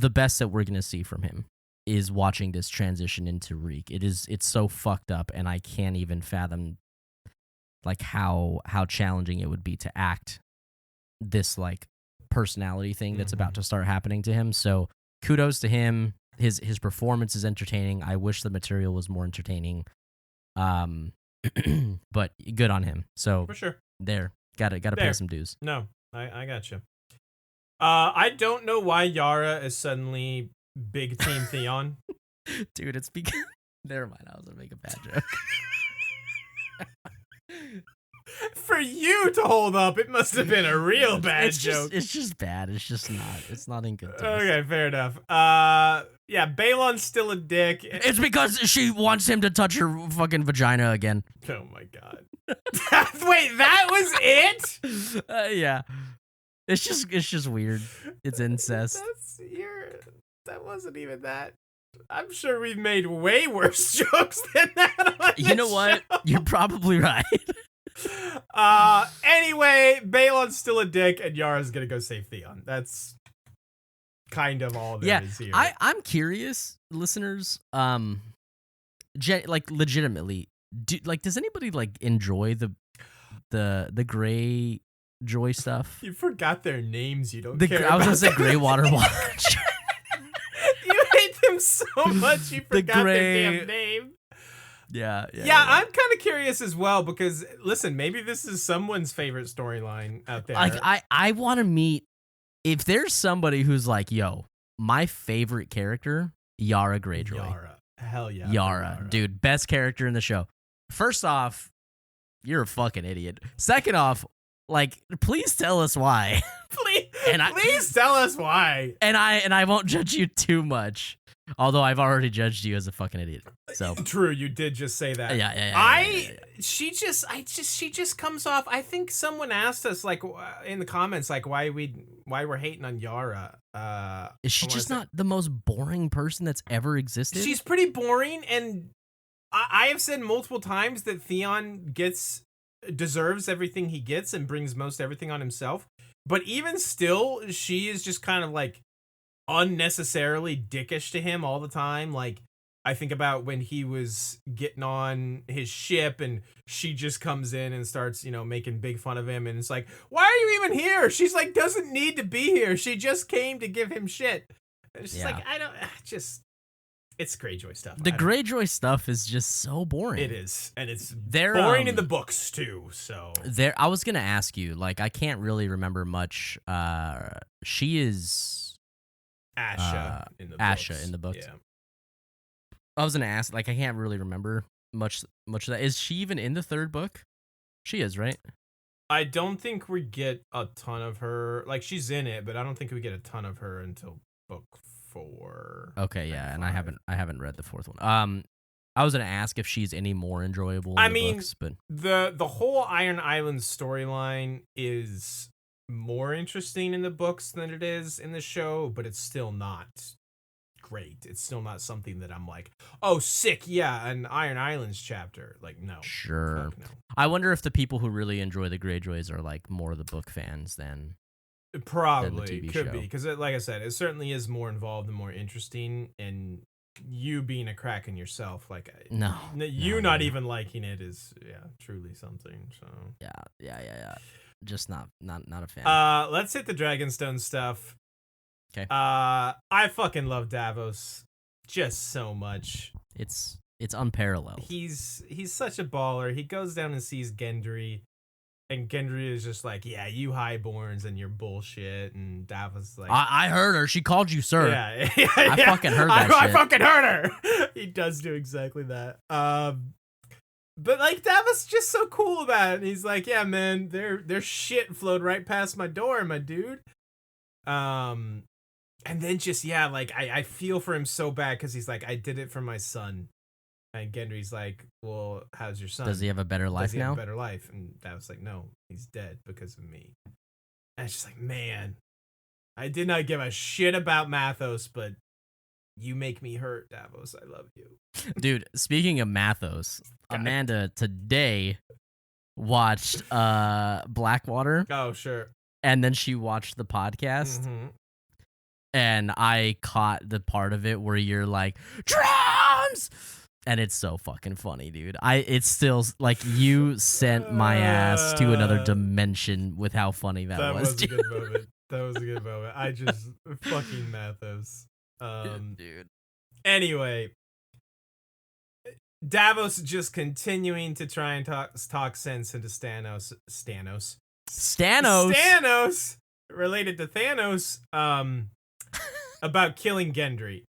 best that we're going to see from him is watching this transition into Reek. It's so fucked up, and I can't even fathom like how challenging it would be to act this like personality thing that's about to start happening to him. So kudos to him. His performance is entertaining. I wish the material was more entertaining. But good on him. So For sure. there, gotta pay There. some dues. No, I got you. I don't know why Yara is suddenly big team Theon. Dude, it's because never mind. I was gonna make a bad joke. For you to hold up, it must have been a real bad joke. It's just bad. It's just not. It's not in good taste. Okay, fair enough. Yeah, Balon's still a dick. It's because she wants him to touch her fucking vagina again. Oh my god. Wait, that was it? Yeah. It's just weird. It's incest. That wasn't even that. I'm sure we've made way worse jokes than that on You know this what? show. You're probably right. Anyway, Balon's still a dick, and Yara's gonna go save Theon. That's kind of all there is here. I'm curious, listeners. Like legitimately, does anybody like enjoy the Grey Joy stuff? You forgot their names. You don't I care. was gonna about say them. Grey Water Watch. You hate them so much. You forgot their damn name. Yeah, I'm kind of curious as well because listen, maybe this is someone's favorite storyline out there. Like I want to meet if there's somebody who's like, yo, my favorite character, Yara Greyjoy. Yara, hell yeah, Yara, dude, best character in the show. First off, you're a fucking idiot. Second off, like, please tell us why. Please tell us why. And I won't judge you too much. Although I've already judged you as a fucking idiot. So true, you did just say that. Yeah. She just comes off. I think someone asked us like in the comments like why we're hating on Yara. Is she just not the most boring person that's ever existed? She's pretty boring, and I have said multiple times that Theon deserves everything he gets and brings most everything on himself. But even still, she is just kind of like unnecessarily dickish to him all the time. Like, I think about when he was getting on his ship and she just comes in and starts, making big fun of him. And it's like, why are you even here? She's like, doesn't need to be here. She just came to give him shit. And it's just like, it's Greyjoy stuff. The Greyjoy stuff is just so boring. It is. And it's boring in the books too. So I was going to ask you, like, I can't really remember much. She is Asha in the books. Yeah. I was gonna ask, like, I can't really remember much of that. Is she even in the third book? She is, right? I don't think we get a ton of her. Like, she's in it, but I don't think we get a ton of her until book 4. Okay, yeah, and I haven't read the fourth one. I was gonna ask if she's any more enjoyable in the books, but the whole Iron Island storyline is more interesting in the books than it is in the show, but it's still not great. It's still not something that I'm like, oh, sick, yeah, an Iron Islands chapter. Like, no. Sure. No. I wonder if the people who really enjoy the Greyjoys are like more the book fans than probably the TV could show. be, because like I said, it certainly is more involved and more interesting. And you being a Kraken yourself, like not even liking it is truly something. So yeah. Just not a fan. Let's hit the Dragonstone stuff. Okay. I fucking love Davos just so much. It's unparalleled. He's such a baller. He goes down and sees Gendry, and Gendry is just like, yeah, you highborns and your bullshit. And Davos is like, I heard her. She called you sir. Yeah. I fucking heard that shit. I fucking heard her. He does do exactly that. But like Davos is just so cool about it. And he's like, yeah, man, their shit flowed right past my door, my dude. And then just, like, I feel for him so bad because he's like, I did it for my son. And Gendry's like, well, how's your son? Does he have a better life now? Have a better life? And Davos like, no, he's dead because of me. And it's just like, man, I did not give a shit about Mathos, but you make me hurt, Davos. I love you. Dude, speaking of Mathos, Amanda today watched Blackwater. Oh, sure. And then she watched the podcast. Mm-hmm. And I caught the part of it where you're like, drums! And it's so fucking funny, dude. It's still, like, you sent my ass to another dimension with how funny that was. That was a good moment. That was a good moment. I just fucking Mathos. Dude. Anyway, Davos just continuing to try and talk sense into Stanos related to Thanos about killing Gendry.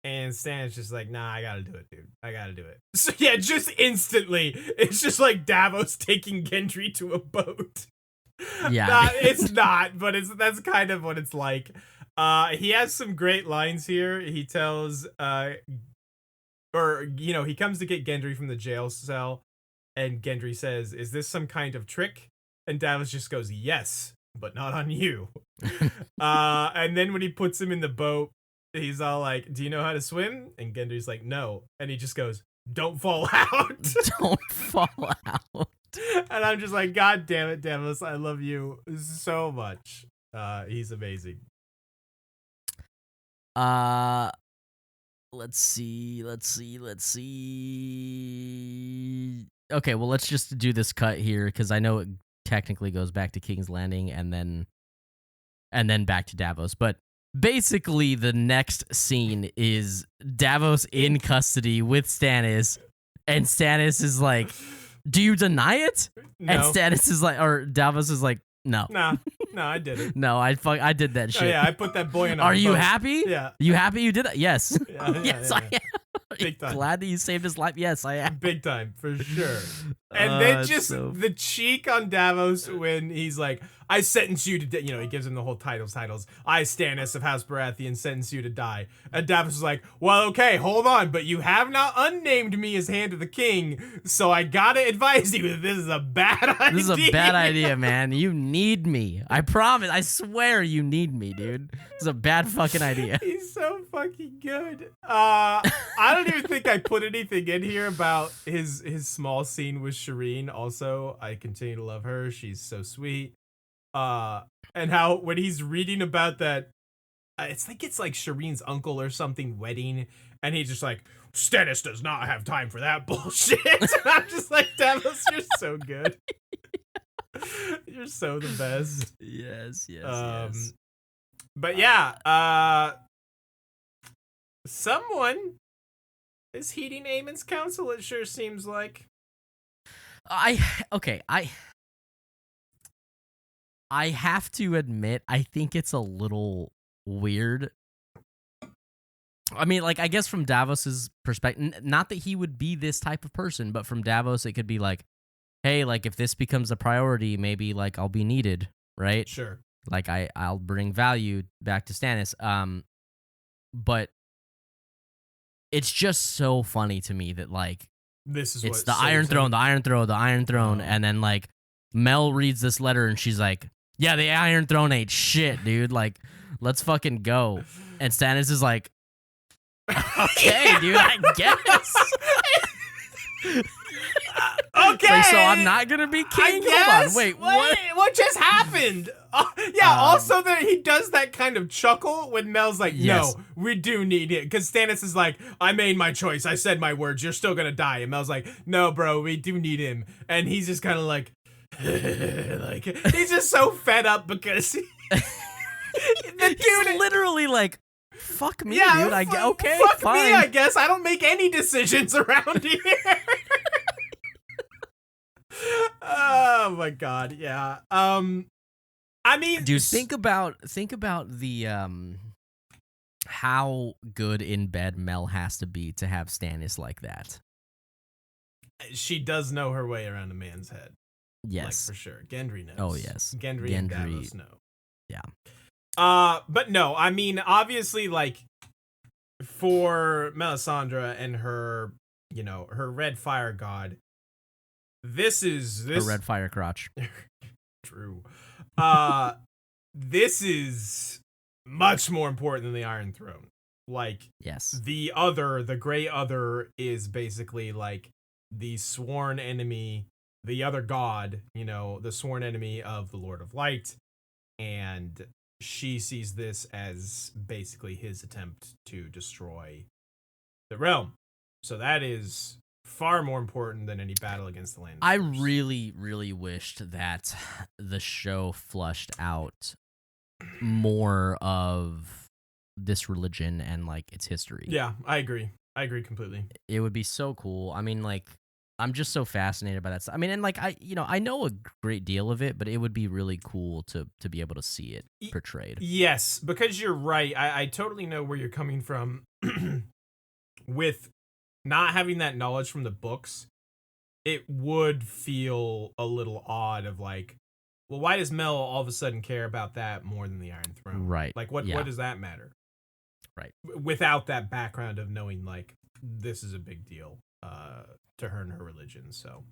And Stan's just like, nah, I gotta do it, dude. I gotta do it. So yeah, just instantly, it's just like Davos taking Gendry to a boat. Yeah. It's not, but that's kind of what it's like. He has some great lines here. He tells, he comes to get Gendry from the jail cell, and Gendry says, is this some kind of trick? And Davos just goes, yes, but not on you. And then when he puts him in the boat, he's all like, do you know how to swim? And Gendry's like, no. And he just goes, don't fall out. Don't fall out. And I'm just like, God damn it, Davos. I love you so much. He's amazing. Let's see. Okay, well, let's just do this cut here because I know it technically goes back to King's Landing and then back to Davos. But basically, the next scene is Davos in custody with Stannis, and Stannis is like, "Do you deny it?" No. And Stannis is like, or Davos is like, "No, no, I did it. No, I did that shit. Oh, yeah, I put that boy in. Are you happy? Yeah. You happy you did that? Yes. Yes, yeah. I am. Big time. Glad that you saved his life. Yes, I am. Big time, for sure. And then just the cheek on Davos when he's like, I sentence you to he gives him the whole titles. I, Stannis of House Baratheon, sentence you to die. And Davos is like, well, okay, hold on, but you have not unnamed me as Hand of the King, so I gotta advise you that this is a bad idea. This is a bad idea, man. You need me. I promise. I swear you need me, dude. This is a bad fucking idea. He's so fucking good. I don't even think I put anything in here about his small scene with Shireen. Also, I continue to love her. She's so sweet. And how when he's reading about that, it's like Shireen's uncle or something wedding, And he's just like, Stannis does not have time for that bullshit. And I'm just like, Davos, you're so good. You're so the best. Yes, yes. But yeah, someone is heeding Aemon's counsel, it sure seems like. I have to admit, I think it's a little weird. I mean, like, I guess from Davos's perspective, not that he would be this type of person, but from Davos, it could be like, hey, like, if this becomes a priority, maybe, like, I'll be needed, right? Sure. Like, I'll bring value back to Stannis. But it's just so funny to me that, like, this is it's what the Iron Throne, the Iron Throne, the Iron Throne, and then, like, Mel reads this letter, and she's like, yeah, the Iron Throne ain't shit, dude. Like, let's fucking go. And Stannis is like, okay, dude, I guess. Okay. Like, so I'm not gonna be king. Hold on, wait, what? What just happened? Also that he does that kind of chuckle when Mel's like, Yes. no, we do need it. Because Stannis is like, I made my choice. I said my words. You're still gonna die. And Mel's like, no, bro, we do need him. And he's just kind of like, like, he's just so fed up because the dude He's literally like, fuck me, dude. Okay, fuck fine. me, I guess. I don't make any decisions around here. Oh my god, yeah. I mean, dude, think about the how good in bed Mel has to be to have Stannis like that. She does know her way around a man's head. Yes, like, for sure. Gendry knows. Oh yes, Gendry and Davos know. Yeah. But no, I mean, obviously, like, for Melisandre and her, her red fire god, this her red fire crotch. True. This is much more important than the Iron Throne. Like, yes, the gray other is basically like the sworn enemy, the other god, the sworn enemy of the Lord of Light. And she sees this as basically his attempt to destroy the realm. So that is far more important than any battle against the Lannisters. I really, really wished that the show flushed out more of this religion and, like, its history. Yeah, I agree. I agree completely. It would be so cool. I mean, like, I'm just so fascinated by that stuff. I mean, and, like, I know a great deal of it, but it would be really cool to be able to see it portrayed. Yes, because you're right. I totally know where you're coming from with not having that knowledge from the books. It would feel a little odd of like, well, why does Mel all of a sudden care about that more than the Iron Throne? Right. Like, what does that matter? Right. Without that background of knowing, like, this is a big deal to her and her religion. So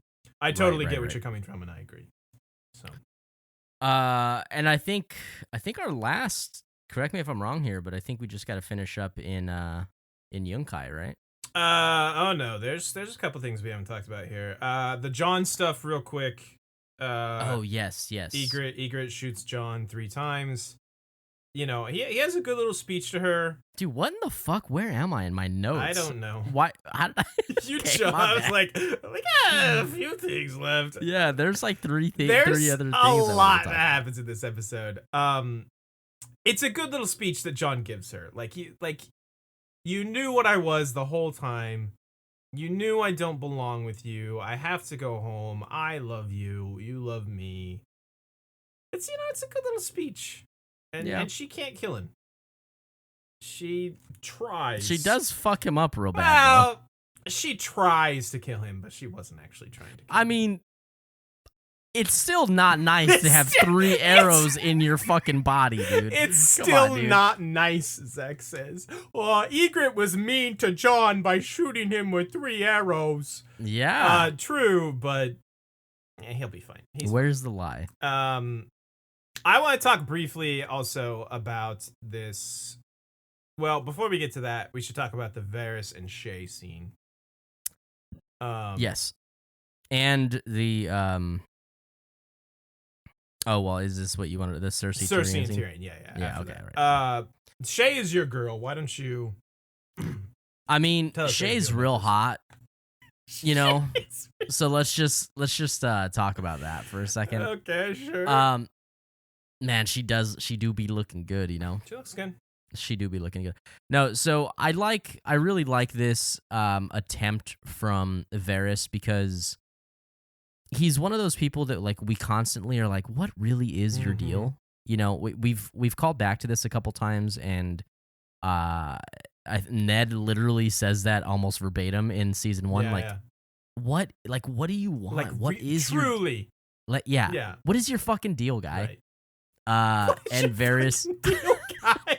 I totally get what you're coming from, and I agree. So, and I think our last, correct me if I'm wrong here, but I think we just got to finish up in Yunkai, right? Oh no, there's a couple things we haven't talked about here. The Jon stuff real quick. Oh yes. Ygritte shoots Jon 3 times. He has a good little speech to her. Dude, what in the fuck? Where am I in my notes? I don't know. Why? How did I... I was like, a few things left. Yeah, there's like three other things. There's a lot that happens in this episode. It's a good little speech that Jon gives her. You knew what I was the whole time. You knew I don't belong with you. I have to go home. I love you. You love me. It's a good little speech. And she can't kill him. She tries. She does fuck him up real bad. Well, she tries to kill him, but she wasn't actually trying to kill him. I mean, it's still not nice to have 3 arrows in your fucking body, dude. It's still not nice, Zach says. Well, Ygritte was mean to Jon by shooting him with 3 arrows. Yeah. True, but he'll be fine. Where's the lie? I want to talk briefly also about this. Well, before we get to that, we should talk about the Varys and Shay scene. Yes. And the oh well, is this what you wanted? The Cersei and Tyrion, yeah. Yeah, okay, right. Shay is your girl. Why don't you I mean, Tell us how you Shay's feel about real this. hot, you know. So let's just talk about that for a second. Okay, sure. Man, she do be looking good, you know. She looks good. She do be looking good. No, so I really like this attempt from Varys because he's one of those people that like we constantly are like, what really is your deal? You know, we've called back to this a couple times, and Ned literally says that almost verbatim in season 1. What do you want? Like, what is truly? Yeah. What is your fucking deal, guy? Right. And Varys. Deal, guy?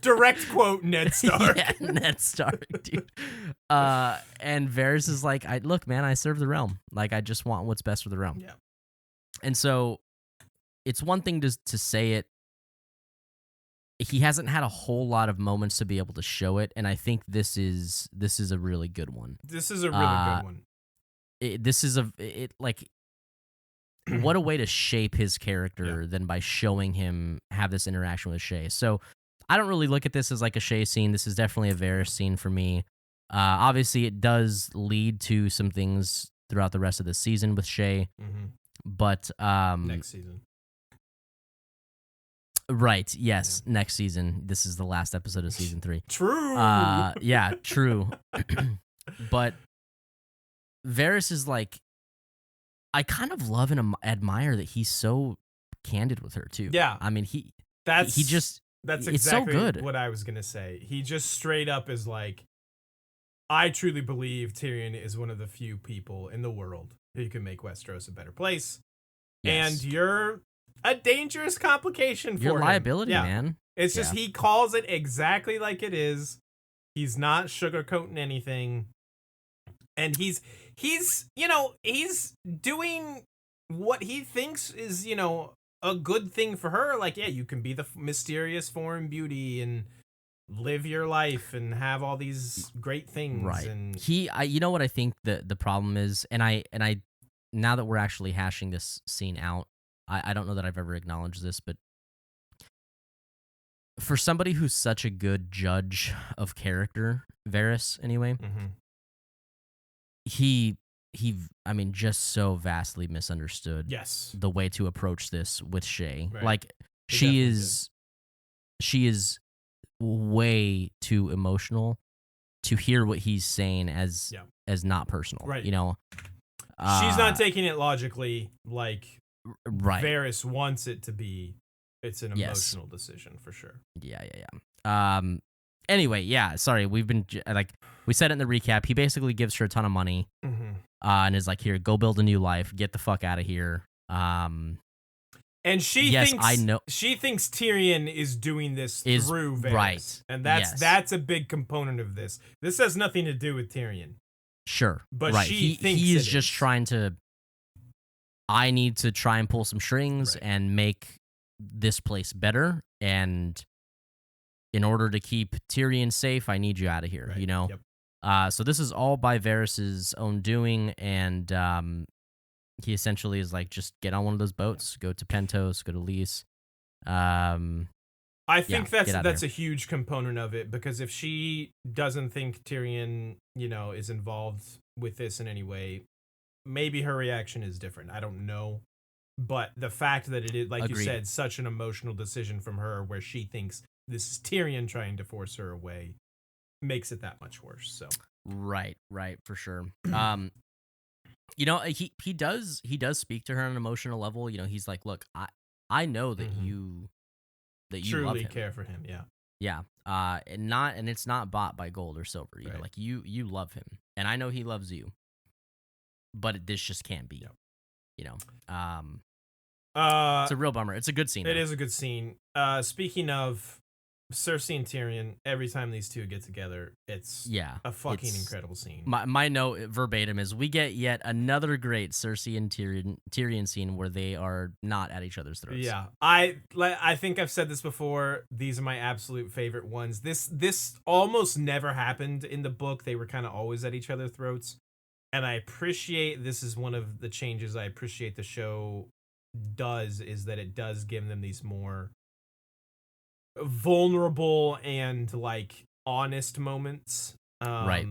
Direct quote, Ned Stark. Yeah, Ned Stark, dude. And Varys is like, look, man, I serve the realm. Like, I just want what's best for the realm. Yeah. And so, it's one thing to say it. He hasn't had a whole lot of moments to be able to show it, and I think this is a really good one. This is a really good one. What a way to shape his character than by showing him have this interaction with Shay. So I don't really look at this as like a Shay scene. This is definitely a Varys scene for me. Obviously, it does lead to some things throughout the rest of the season with Shay, but next season. Right. Yes. Yeah. Next season. This is the last episode of season 3. True. Yeah. True. But Varys is like, I kind of love and admire that he's so candid with her too. Yeah. I mean, that's exactly it's so good. What I was gonna say. He just straight up is like, I truly believe Tyrion is one of the few people in the world who can make Westeros a better place. Yes. And you're a dangerous complication for your him. liability, man. It's just he calls it exactly like it is. He's not sugarcoating anything. And he's doing what he thinks is, a good thing for her. Like, yeah, you can be the mysterious foreign beauty and live your life and have all these great things. Right. And you know what I think the problem is, and I now that we're actually hashing this scene out, I don't know that I've ever acknowledged this, but for somebody who's such a good judge of character, Varys, anyway, he just so vastly misunderstood the way to approach this with Shay. Right. Like, she is way too emotional to hear what he's saying as not personal. Right. You know? She's not taking it logically like right. Varys wants it to be. It's an emotional decision for sure. Yeah. Anyway, sorry. We've been we said it in the recap. He basically gives her a ton of money, and is like, "Here, go build a new life. Get the fuck out of here." And she thinks Tyrion is doing this through Varys, right? And that's a big component of this. This has nothing to do with Tyrion. Sure, but right. She thinks he is just trying to. I need to try and pull some strings and make this place better, and in order to keep Tyrion safe, I need you out of here. Right. You know. Yep. So this is all by Varys' own doing, and he essentially is like, just get on one of those boats, go to Pentos, go to Lys. I think that's a huge component of it, because if she doesn't think Tyrion, is involved with this in any way, maybe her reaction is different. I don't know. But the fact that it is, like you said, such an emotional decision from her where she thinks this is Tyrion trying to force her away makes it that much worse. So Right, for sure. He does speak to her on an emotional level. He's like, look, I know that you truly love him. Care for him, yeah. Yeah. And it's not bought by gold or silver. You know, like you love him. And I know he loves you. But this just can't be. Yep. It's a real bummer. It's a good scene. It is a good scene. Speaking of Cersei and Tyrion, every time these two get together, it's a fucking incredible scene. My note verbatim is, we get yet another great Cersei and Tyrion scene where they are not at each other's throats. Yeah, I think I've said this before. These are my absolute favorite ones. This almost never happened in the book. They were kind of always at each other's throats. And I appreciate, this is one of the changes I appreciate the show does, is that it does give them these more vulnerable and like honest moments. Right.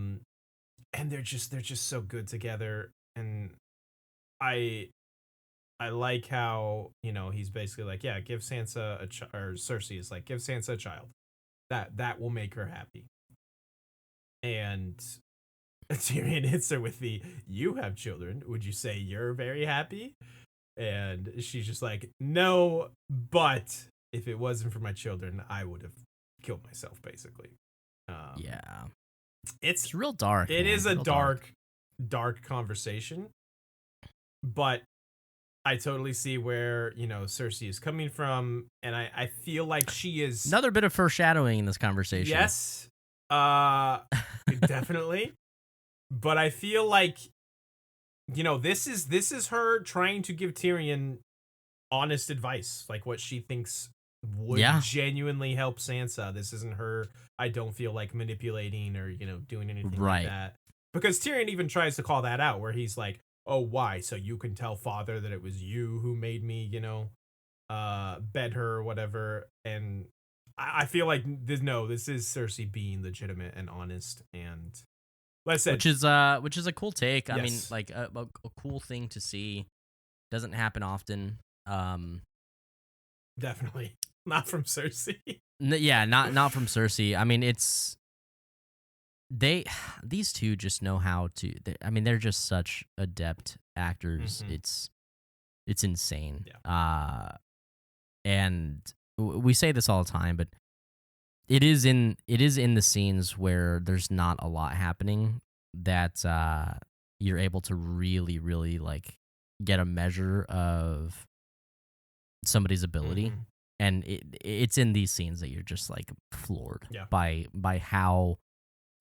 And they're just so good together. And I like how, he's basically like, yeah, give Sansa or Cersei is like, give Sansa a child. That will make her happy. And Tyrion hits her with the, you have children. Would you say you're very happy? And she's just like, no, but if it wasn't for my children, I would have killed myself, basically. Yeah. It's real dark. It man. is a Real dark conversation. But I totally see where, Cersei is coming from. And I feel like she is... Another bit of foreshadowing in this conversation. Yes. Definitely. But I feel like, this is her trying to give Tyrion honest advice, like what she thinks would genuinely help Sansa. This isn't her, I don't feel like manipulating or, doing anything like that. Because Tyrion even tries to call that out, where he's like, oh, why? So you can tell father that it was you who made me, bed her or whatever. And I feel like this is Cersei being legitimate and honest, and which is a cool take. Yes. I mean, like a cool thing to see. Doesn't happen often. Definitely not from Cersei. Not from Cersei. I mean, these two just know how to. They're just such adept actors. Mm-hmm. It's insane. Yeah. And we say this all the time, but it is in the scenes where there's not a lot happening that you're able to really, really like get a measure of somebody's ability. Mm-hmm. And it's in these scenes that you're just like floored Yeah. by how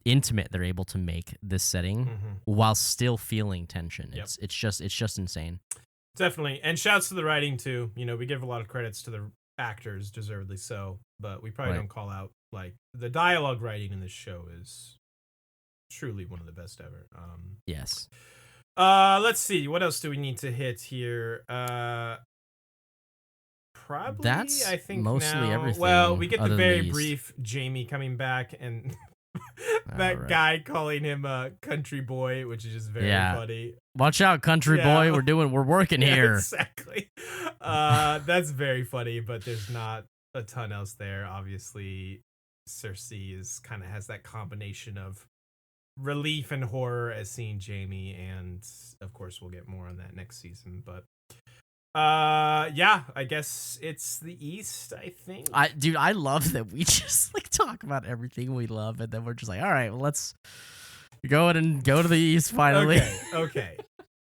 intimate they're able to make this setting while still feeling tension. Yep. It's just insane. Definitely. And shouts to the writing too. We give a lot of credits to the actors, deservedly so, but we probably don't call out, like, the dialogue writing in this show is truly one of the best ever. Yes. Let's see, what else do we need to hit here? Probably, That's I think mostly now, everything. well, we get the other very than these. brief Jamie coming back and that right. guy calling him a country boy, which is just very funny. Watch out, country boy. We're working here. Exactly. That's very funny, but there's not a ton else there. Obviously, Cersei has that combination of relief and horror as seeing Jamie, and of course we'll get more on that next season. But I guess it's the East, I think. I love that we just like talk about everything we love, and then we're just like, all right, well, let's go to the East finally. Okay.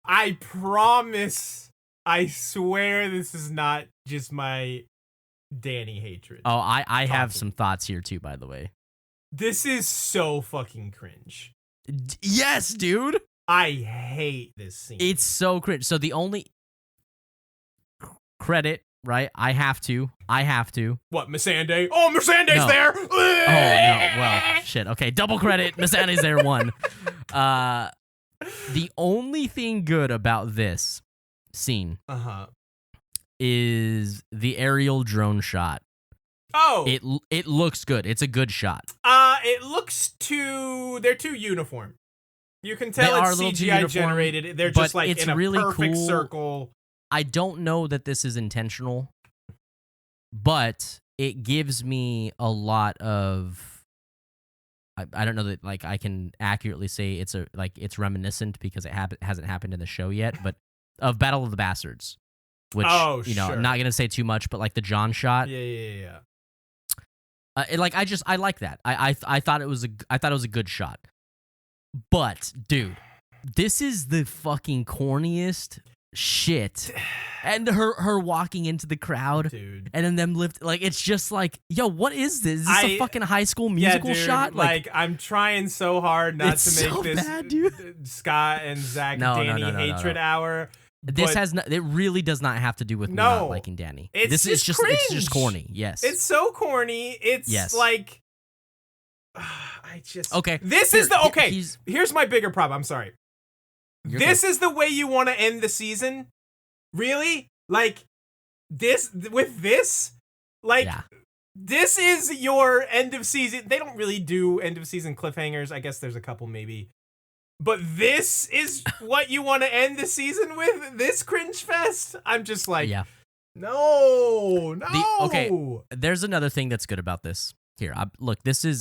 I promise, I swear this is not just my Dany hatred. Oh, I have some thoughts here too, by the way. This is so fucking cringe. Yes, dude. I hate this scene. It's so cringe. So the only credit, right? I have to. What, Missandei? Oh, Missandei's there! Oh, no. Well, shit. Okay, double credit. Missandei's there, one. The only thing good about this scene is the aerial drone shot. Oh! It looks good. It's a good shot. They're too uniform. You can tell it's CGI generated. They're just like in a really perfect circle. I don't know that this is intentional, but it gives me a lot of. I don't know that like I can accurately say it's reminiscent because it hasn't happened in the show yet, but of Battle of the Bastards, which sure. I'm not gonna say too much, but like the Jon shot. Yeah. I like that. I thought it was a good shot, but dude, this is the fucking corniest shit. And her walking into the crowd, dude, and then them lift, like, it's just like, yo, what is this? Is this a fucking High School Musical shot? Like, I'm trying so hard not to make this bad, dude. Scott and Zach Dany hatred hour. This it really does not have to do with me not liking Dany. It's just corny. Yes, it's so corny. It's like, okay. Here's my bigger problem. I'm sorry. This is the way you want to end the season? Really? Like, this? With this? Like, This is your end of season. They don't really do end of season cliffhangers. I guess there's a couple maybe. But this is what you want to end the season with? This cringe fest? I'm just like, Yeah. no. Okay, there's another thing that's good about this. Here,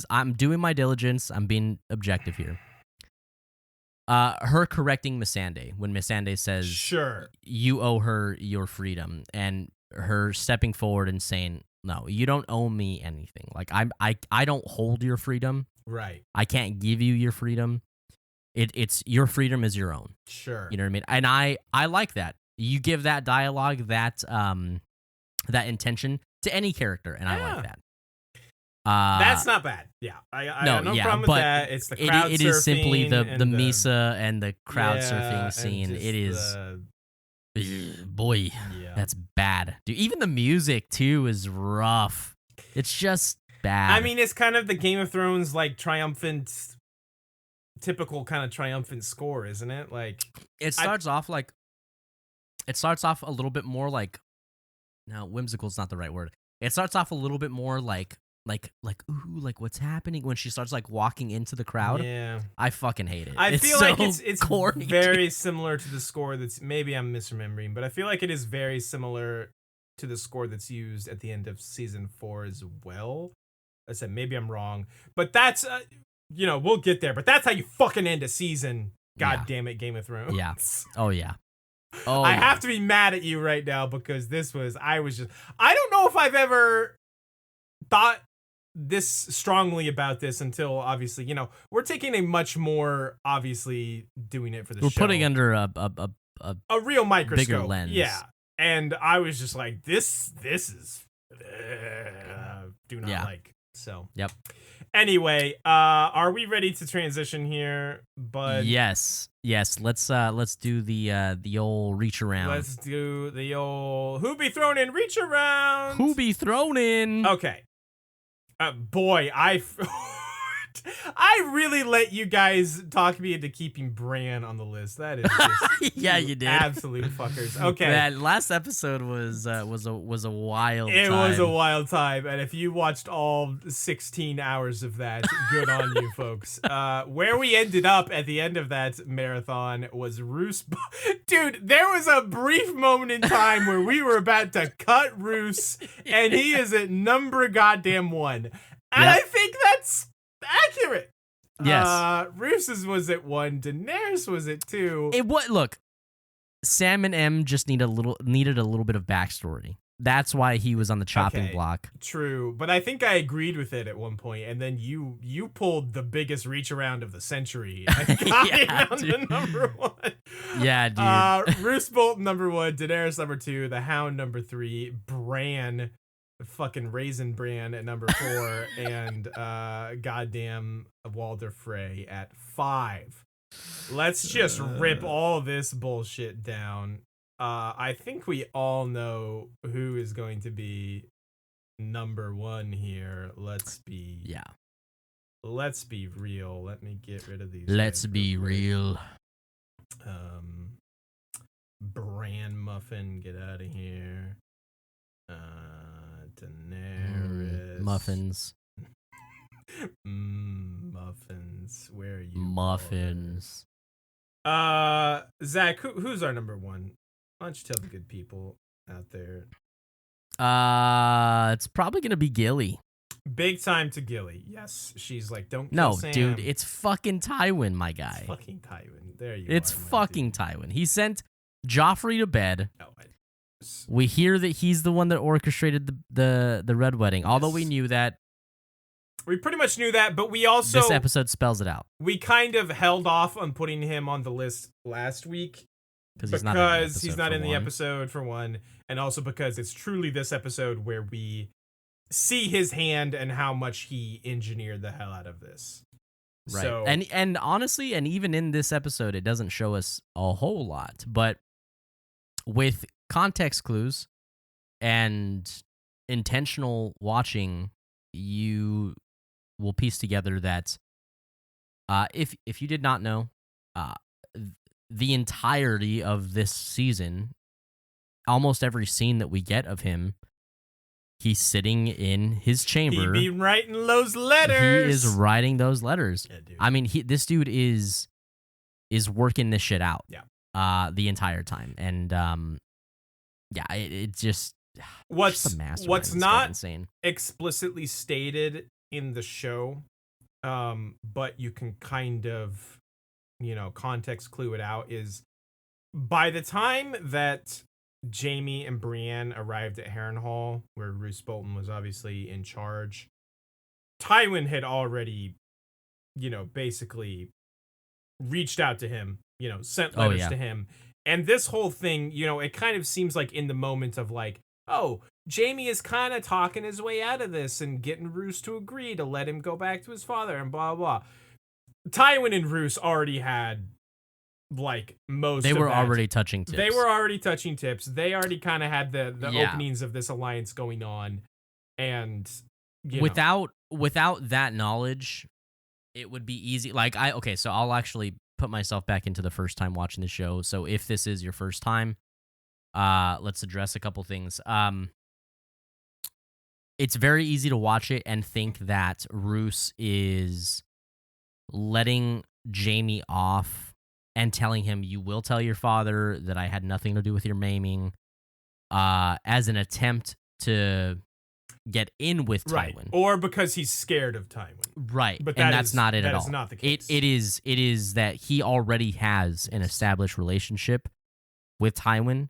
I'm doing my diligence. I'm being objective here. Her correcting Missandei when Missandei says, sure, you owe her your freedom, and her stepping forward and saying, no, you don't owe me anything. Like, I don't hold your freedom. Right. I can't give you your freedom. It's your freedom is your own. Sure. You know what I mean? And I like that. You give that dialogue, that intention to any character, and I like that. That's not bad. Yeah, I have no problem with that. It's the crowd surfing. It is simply the Mhysa and the crowd surfing scene. It is, boy, that's bad, dude. Even the music too is rough. It's just bad. I mean, it's kind of the Game of Thrones like typical kind of triumphant score, isn't it? Like it starts off a little bit more like, no, whimsical is not the right word. It starts off a little bit more like ooh, like what's happening when she starts like walking into the crowd. Yeah, I fucking hate it. I feel like it's corny, very similar to the score that's, maybe I'm misremembering, but I feel like it is very similar to the score that's used at the end of season 4 as well. I said maybe I'm wrong, but that's we'll get there. But that's how you fucking end a season. God damn it, Game of Thrones. Yeah. Oh yeah. Oh, I have to be mad at you right now because I don't know if I've ever thought this strongly about this until obviously, we're taking a much more obviously doing it for the show. We're putting under a real microscope. Bigger lens. Yeah. And I was just like, this is do not like. So, yep. Anyway, are we ready to transition here? But yes. Let's do the old reach around. Let's do the old who be thrown in reach around. Who be thrown in? Okay. Boy, I really let you guys talk me into keeping Bran on the list. That is just yeah, you did. Absolute fuckers. Okay. That last episode was a wild time. It was a wild time, and if you watched all 16 hours of that, good on you folks. Where we ended up at the end of that marathon was Roose. Dude, there was a brief moment in time where we were about to cut Roose, and he is at number goddamn 1. And I think that's accurate. Yes. Roos's was at 1. Daenerys was at 2. Look, Sam and M just needed a little bit of backstory. That's why he was on the chopping block. True, but I think I agreed with it at one point, and then you pulled the biggest reach around of the century and got him on the number 1. Yeah, dude. Roose Bolton number 1, Daenerys number 2, the Hound number 3, Bran, fucking Raisin Bran at number 4, and goddamn Walder Frey at 5. Let's just rip all this bullshit down. I think we all know who is going to be number 1 here. Let's be real. Let me get rid of these. Let's be real. Bran Muffin, get out of here. Daenerys. Muffins. Muffins. Where are you? Muffins. Zach, who's our number 1? Why don't you tell the good people out there? It's probably gonna be Gilly. Big time to Gilly. Yes, she's like, don't kill No, Sam. dude, it's fucking Tywin, my guy. It's fucking Tywin. There you It's fucking Tywin. He sent Joffrey to bed. Oh, we hear that he's the one that orchestrated the Red Wedding, although we knew that. We pretty much knew that, but we also... This episode spells it out. We kind of held off on putting him on the list last week. Because he's not in the episode for one, and also because it's truly this episode where we see his hand and how much he engineered the hell out of this. Right. So, and honestly, and even in this episode, it doesn't show us a whole lot, but with context clues and intentional watching, you will piece together that if you did not know, the entirety of this season, almost every scene that we get of him He's sitting in his chamber. He be writing those letters. He is writing those letters. Yeah, dude. I mean, this dude is working this shit out. Yeah. The entire time, and it just what's just a mastermind. what's This guy's not insane. explicitly stated in the show, but you can kind of, context clue it out, is by the time that Jamie and Brienne arrived at Harrenhal, where Roose Bolton was obviously in charge, Tywin had already, basically reached out to him, sent letters to him. And this whole thing, it kind of seems like in the moment of like, oh, Jamie is kind of talking his way out of this and getting Roose to agree to let him go back to his father and blah, blah. Tywin and Roose already had, like, most They of were that. already touching tips. They were already touching tips. They already kind of had the openings of this alliance going on. And, Without that knowledge, it would be easy. Like, so I'll actually put myself back into the first time watching the show. So if this is your first time, let's address a couple things. It's very easy to watch it and think that Roose is letting Jamie off and telling him, you will tell your father that I had nothing to do with your maiming, as an attempt to get in with right. Tywin. Or because he's scared of Tywin. Right. But that's not it at all. That is not the case. It is that he already has an established relationship with Tywin,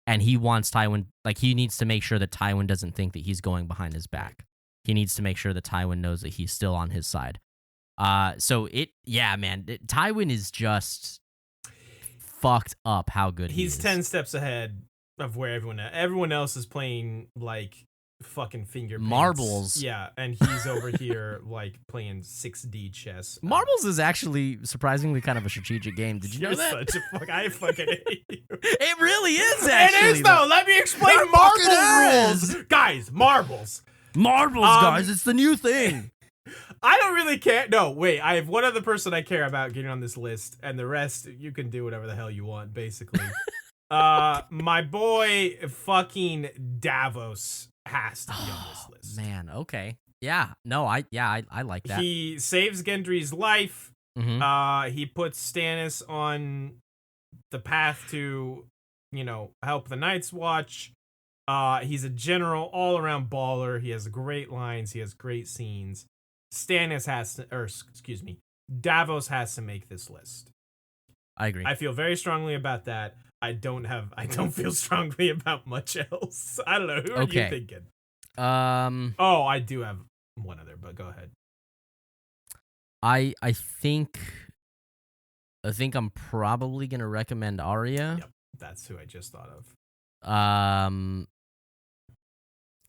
and he wants Tywin, like, he needs to make sure that Tywin doesn't think that he's going behind his back. He needs to make sure that Tywin knows that he's still on his side. Tywin is just fucked up how good he is. He's 10 steps ahead of where everyone else is playing, like, fucking finger paints. Marbles. Yeah, and he's over here, like, playing 6D chess. Marbles is actually surprisingly kind of a strategic game. Did you know that? I fucking hate you. It really is, actually. It is, though. Let me explain marble rules. Guys, marbles. Marbles, guys. It's the new thing. I don't really care. No, wait. I have one other person I care about getting on this list, and the rest, you can do whatever the hell you want, basically. My boy fucking Davos has to be on this list. Man, okay. Yeah. No, I like that. He saves Gendry's life. Mm-hmm. He puts Stannis on the path to, help the Night's Watch. He's a general, all-around baller. He has great lines. He has great scenes. Davos has to make this list. I agree. I feel very strongly about that. I don't feel strongly about much else. I don't know. Who are you thinking? I do have one other, but go ahead. I think I'm probably gonna recommend Arya. Yep, that's who I just thought of.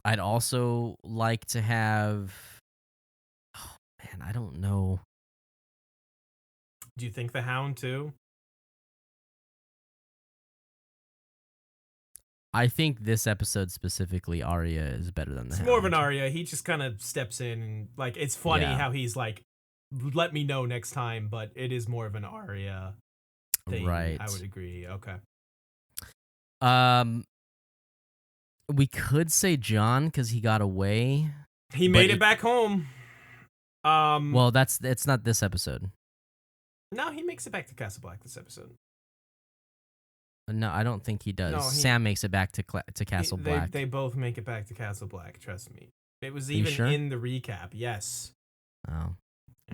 I'd also like to have. Oh man, I don't know. Do you think the Hound too? I think this episode specifically, Arya is better than the Hound. It's more of an Arya. He just kind of steps in and, like, it's funny how he's like, let me know next time, but it is more of an Arya thing. Right. I would agree. Okay. We could say Jon because he got away. He made it back home. Well, it's not this episode. No, he makes it back to Castle Black this episode. No, I don't think he does. No, Sam makes it back to Castle Black. They both make it back to Castle Black. Trust me. It was you even sure? in the recap. Yes. Oh.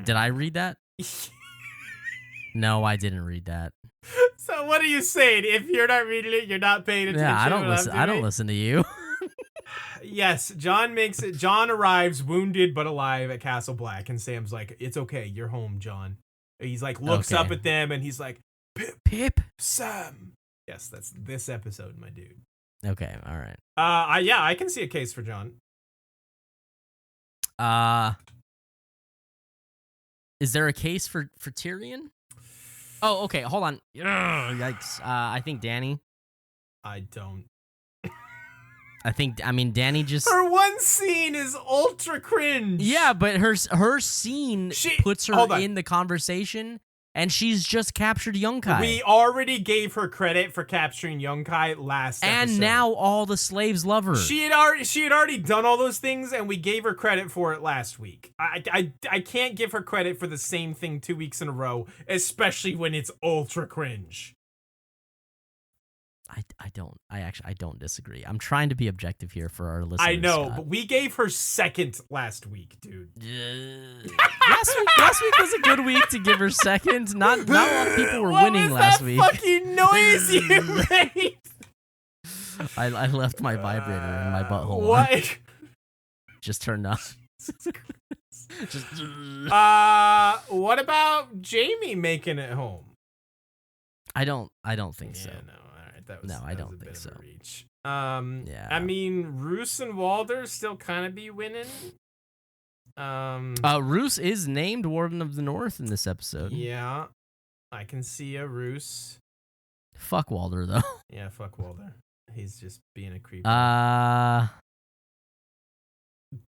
Did I read that? No, I didn't read that. So what are you saying? If you're not reading it, you're not paying attention. Yeah, I don't listen to you. Yes, Jon makes it. Jon arrives wounded but alive at Castle Black, and Sam's like, "It's okay, you're home, Jon." He's like, looks up at them, and he's like, "Pip, Sam." Yes, that's this episode, my dude. Okay, all right. I can see a case for Jon. Is there a case for Tyrion? Oh, okay. Hold on. Yikes. I think Dany. I don't. I mean, Dany just. Her one scene is ultra cringe. Yeah, but her scene puts her in the conversation And she's just captured Yunkai. We already gave her credit for capturing Yunkai last episode. And now all the slaves love her. She had already done all those things, and we gave her credit for it last week. I can't give her credit for the same thing 2 weeks in a row, especially when it's ultra cringe. I don't disagree. I'm trying to be objective here for our listeners. I know, Scott. but we gave her second last week, dude. Last week was a good week to give her second. Not a lot of people were winning last week. What was that fucking noise you made? I left my vibrator in my butthole. What? Just turned on. Just. What about Jamie making it home? I don't think so. No, all right. That No, I was don't a think bit so. of a reach. Yeah. I mean, Roos and Walder still kind of be winning. Roos is named Warden of the North in this episode. Yeah, I can see a Roos. Fuck Walder though. Yeah, fuck Walder. He's just being a creep.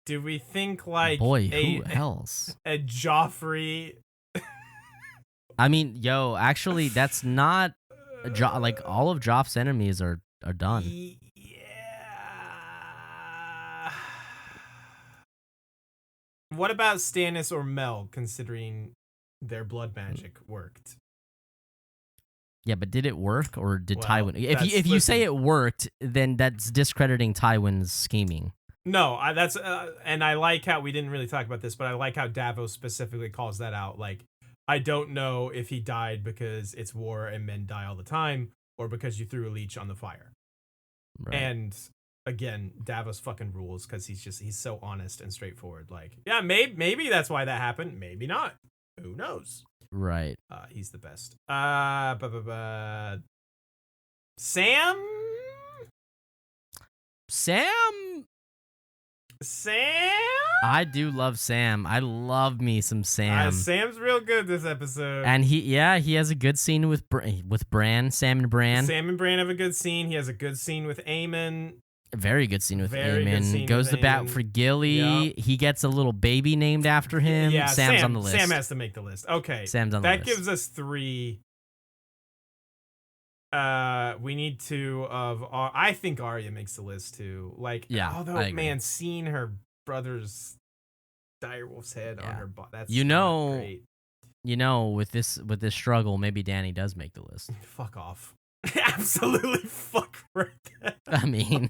Do we think like boy, who else? A Joffrey? I mean, yo, actually, that's not like all of Joff's enemies are done. Yeah. What about Stannis or Mel, considering their blood magic worked? Yeah, but did it work or did Well, Tywin? If you say it worked, then that's discrediting Tywin's scheming. No, that's and I like how we didn't really talk about this, but I like how Davos specifically calls that out. Like, I don't know if he died because it's war and men die all the time, or because you threw a leech on the fire. Right. And again, Davos fucking rules because he's so honest and straightforward. Like, yeah, maybe that's why that happened. Maybe not. Who knows? Right. He's the best. Sam. I do love Sam. I love me some Sam. Sam's real good this episode. And he has a good scene with Bran, Sam and Bran. Sam and Bran have a good scene. He has a good scene with Aemon. A very good scene with Very good Aemon. scene Goes with to bat Aemon. for Gilly. Yep. He gets a little baby named after him. Yeah, Sam's on the list. Sam has to make the list. Okay. Sam's on the that list. gives us 3. We need 2 of I think Arya makes the list too. Like, Yeah, although I agree. man, seeing her brother's direwolf's head on her butt, that's You not know- great. With this struggle, maybe Danny does make the list. Fuck off. Absolutely fuck right there. I mean,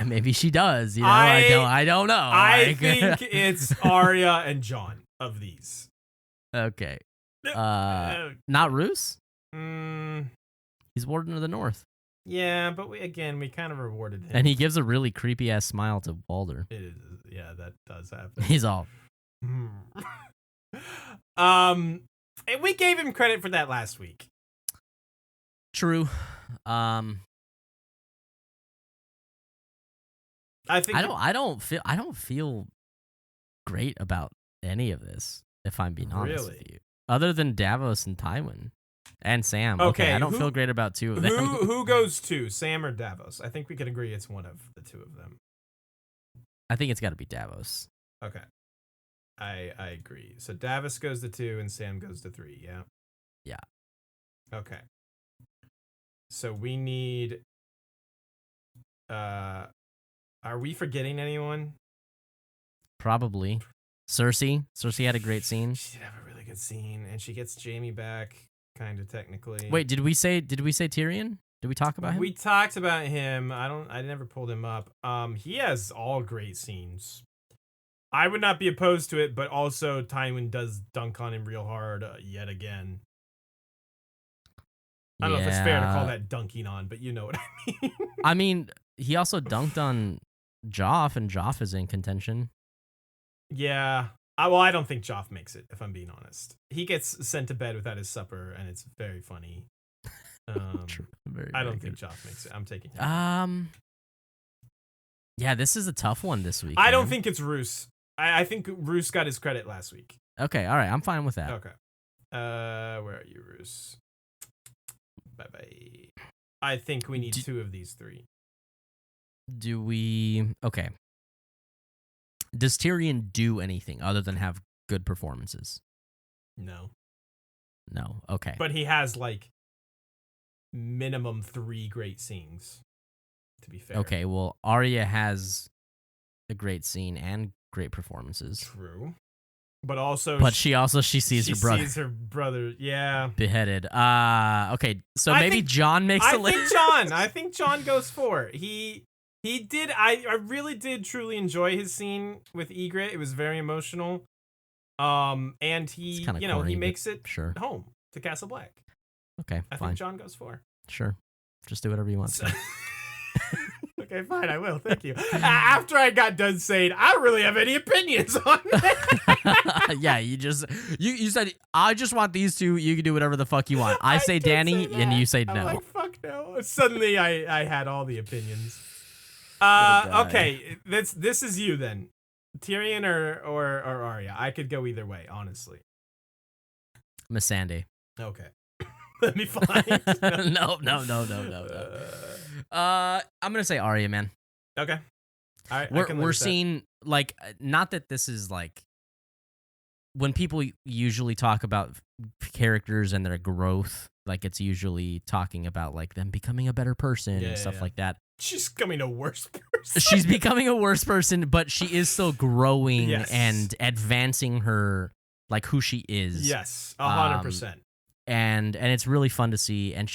maybe she does. You know, I I don't know. I Like- think it's Arya and Jon of these. Okay. Not Roos. Mm, He's Warden of the North, yeah, but we kind of rewarded him. and he gives a really creepy ass smile to Walder. It is, yeah, that does happen. He's all. And we gave him credit for that last week. True. I think I don't feel great about any of this, if I'm being honest with Really? you. Other than Davos and Tywin and Sam. Okay, I don't who- feel great about 2 of them. who goes to Sam or Davos? I think we could agree it's one of the 2 of them. I think it's got to be Davos. Okay, I agree. So Davos goes to 2 and Sam goes to 3. Yeah. Yeah. Okay. So we need. Are we forgetting anyone? Probably. Cersei. Cersei had a great scene. She did have a really good scene, and she gets Jamie back, kind of technically. Wait, did we say Tyrion? Did we talk about him? We talked about him. I never pulled him up. He has all great scenes. I would not be opposed to it, but also Tywin does dunk on him real hard yet again. I don't know if it's fair to call that dunking on, but you know what I mean. I mean, he also dunked on Joff, and Joff is in contention. Yeah. I don't think Joff makes it, if I'm being honest. He gets sent to bed without his supper, and it's very funny. True. Very, I very don't think good. Joff makes it. I'm taking him. Yeah, this is a tough one this week. I don't man. think it's Roos. I think Roos got his credit last week. Okay, all right, I'm fine with that. Okay. Where are you, Roos? Bye-bye. I think we need 2 of these 3. Do we? Okay. Does Tyrion do anything other than have good performances? No. No. Okay. But he has like minimum 3 great scenes, to be fair. Okay, well, Arya has a great scene and great performances. True. But also she sees her brother. She sees her brother, yeah. Beheaded. Okay, so maybe John makes a list. I think John goes 4. He did I really did truly enjoy his scene with Ygritte. It was very emotional. And he corny, he makes it home to Castle Black. Okay, I think John goes 4. Sure. Just do whatever you want. Okay, fine, I will. Thank you. After I got done saying, I don't really have any opinions on it. Yeah, you said, I just want these two. You can do whatever the fuck you want. I say Danny, and you say no. I'm like, fuck no. Suddenly, I had all the opinions. Okay, this is you then. Tyrion or Arya. I could go either way, honestly. Missandei. Okay. Let me find. No. I'm gonna say Arya, man. Okay. All right. We're seeing like, not that this is like, when people usually talk about characters and their growth, like it's usually talking about like them becoming a better person and stuff like that. She's becoming a worse person. She's becoming a worse person, but she is still growing and advancing her, like, who she is. Yes, 100%. And it's really fun to see. And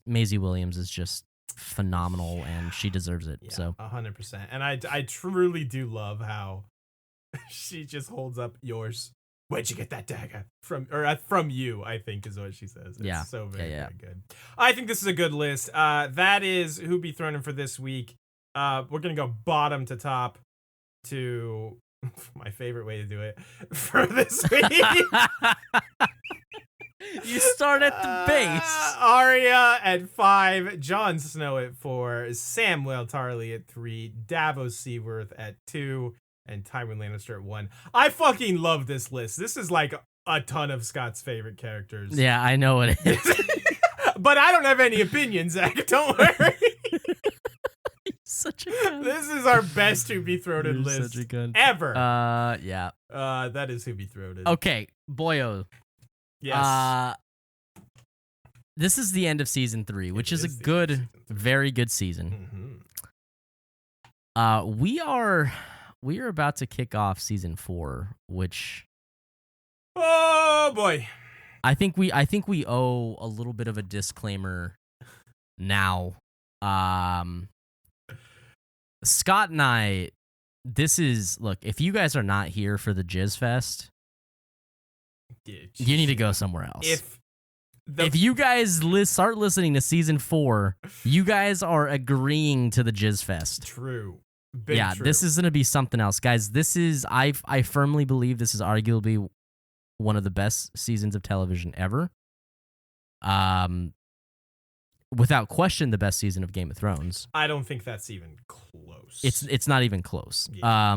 Maisie Williams is just phenomenal, and she deserves it. Yeah, so 100%. And I truly do love how she just holds up yours. Where'd you get that dagger from you? I think is what she says. It's so very good. I think this is a good list. That is who be thrown in for this week. We're gonna go bottom to top to my favorite way to do it for this week. You start at the base. Arya at 5, Jon Snow at 4, Samwell Tarly at 3, Davos Seaworth at 2, and Tywin Lannister at 1. I fucking love this list. This is like a ton of Scott's favorite characters. Yeah, I know it is. But I don't have any opinions, Zach. Don't worry. Such a gun. This is our best Who Be Thrown In list ever. Yeah. That is Who Be Thrown In. Okay, boyo. Yes. This is the end of season 3, which is a good, very good season. Mm-hmm. We are about to kick off season 4, which, oh boy, I think we owe a little bit of a disclaimer now. Scott and I, look, if you guys are not here for the Jizz Fest, you need to go somewhere else. If you guys start listening to season 4, you guys are agreeing to the Jizz Fest. True. True. This is going to be something else. Guys, I firmly believe this is arguably one of the best seasons of television ever. Without question, the best season of Game of Thrones. I don't think that's even close. It's not even close. Yeah.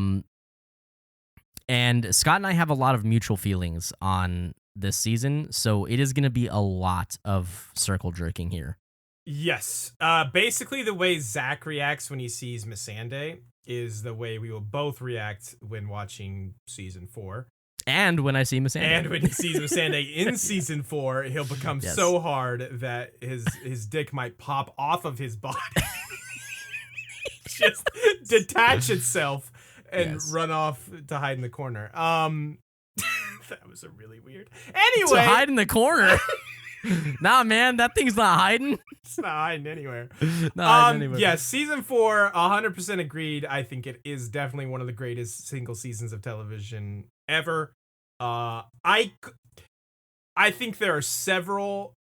And Scott and I have a lot of mutual feelings on this season, so it is going to be a lot of circle jerking here. Yes. Basically, the way Zach reacts when he sees Missandei is the way we will both react when watching season 4. And when I see Missandei. And when he sees Missandei in season 4, he'll become so hard that his dick might pop off of his body. Just detach itself and run off to hide in the corner. That was a really weird. Anyway, to hide in the corner. Nah, man, that thing's not hiding. It's not hiding anywhere. Anywhere. Yes, season 4, 100% agreed. I think it is definitely one of the greatest single seasons of television ever. I think there are several.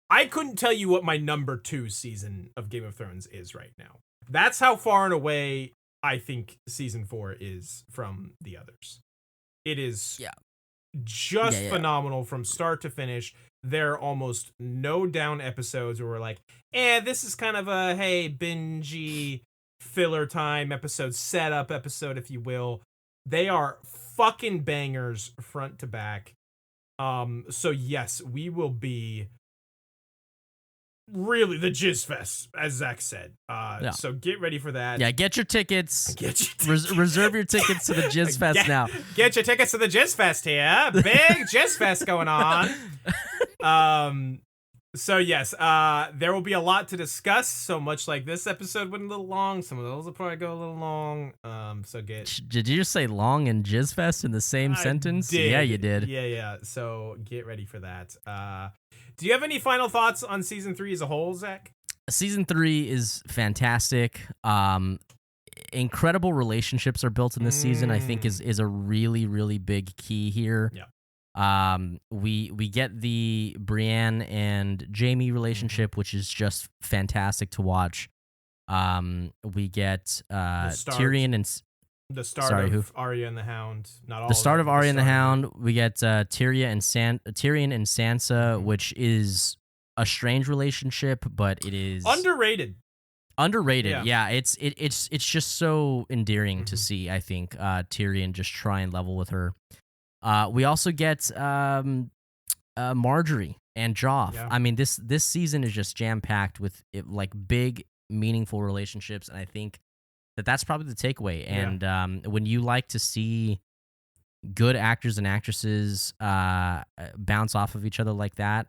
I couldn't tell you what my number 2 season of Game of Thrones is right now. That's how far and away I think season 4 is from the others. It is just phenomenal from start to finish. There are almost no down episodes where we're like, this is kind of a, hey, bingey filler time episode, setup episode, if you will. They are fucking bangers front to back. So yes, we will be really the Jizz Fest, as Zach said. So get ready for that. Yeah, get your tickets. Reserve your tickets to the Jizz Fest now. Get your tickets to the Jizz Fest here. Big Jizz Fest going on. So yes, there will be a lot to discuss. So much like this episode went a little long. Some of those will probably go a little long. So Did you just say long and jizzfest in the same sentence? did. Yeah, you did. Yeah. So get ready for that. Do you have any final thoughts on season 3 as a whole, Zach? Season 3 is fantastic. Incredible relationships are built in this season. I think is a really, really big key here. Yeah. We get the Brienne and Jaime relationship, which is just fantastic to watch. We get Tyrion and the start of Arya and the Hound. Not all. The start of Arya and the Hound. Of We get Tyrion and Sansa, which is a strange relationship, but it is underrated. Underrated, yeah. It's just so endearing to see. I think Tyrion just try and level with her. We also get Marjorie and Joff. Yeah. I mean, this season is just jam packed with like big, meaningful relationships, and I think that's probably the takeaway. Yeah. And when you like to see good actors and actresses bounce off of each other like that,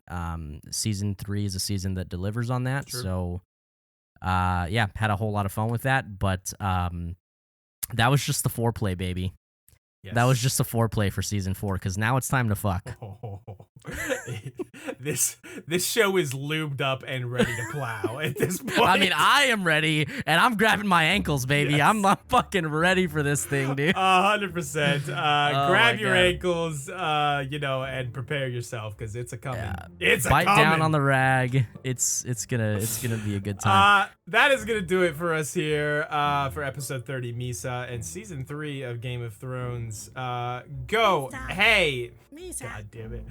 season 3 is a season that delivers on that. True. So, yeah, had a whole lot of fun with that. But that was just the foreplay, baby. Yes. That was just a foreplay for season 4, because now it's time to fuck. This show is lubed up and ready to plow at this point. I mean, I am ready, and I'm grabbing my ankles, baby. Yes. I'm fucking ready for this thing, dude. 100%. Grab your God. ankles, and prepare yourself, because it's a coming. Yeah. It's a Bite coming. down on the rag. It's gonna be a good time. That is gonna do it for us here for episode 30, Mhysa, and season 3 of Game of Thrones. Go, hey, God damn it,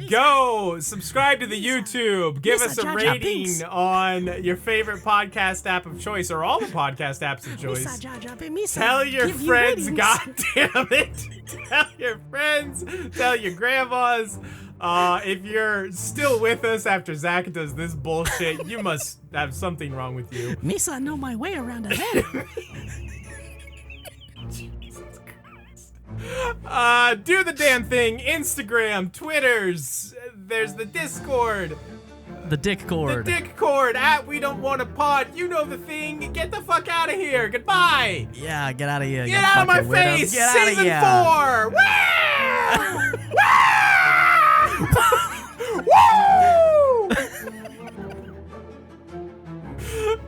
go subscribe to the YouTube. Give us a rating on your favorite podcast app of choice, or all the podcast apps of choice. Tell your friends, God damn it, tell your friends, tell your grandmas. If you're still with us after Zach does this bullshit, you must have something wrong with you. Mhysa, I know my way around a head. Jesus Christ. Do the damn thing. Instagram, Twitters. There's the Discord. The dick cord. The dick cord at We Don't Want a Pod. You know the thing. Get the fuck out of here. Goodbye. Yeah, get out of here. Get out of my face. Get out of Season here. 4. Woo! Woo!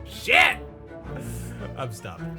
Shit! I'm stopping.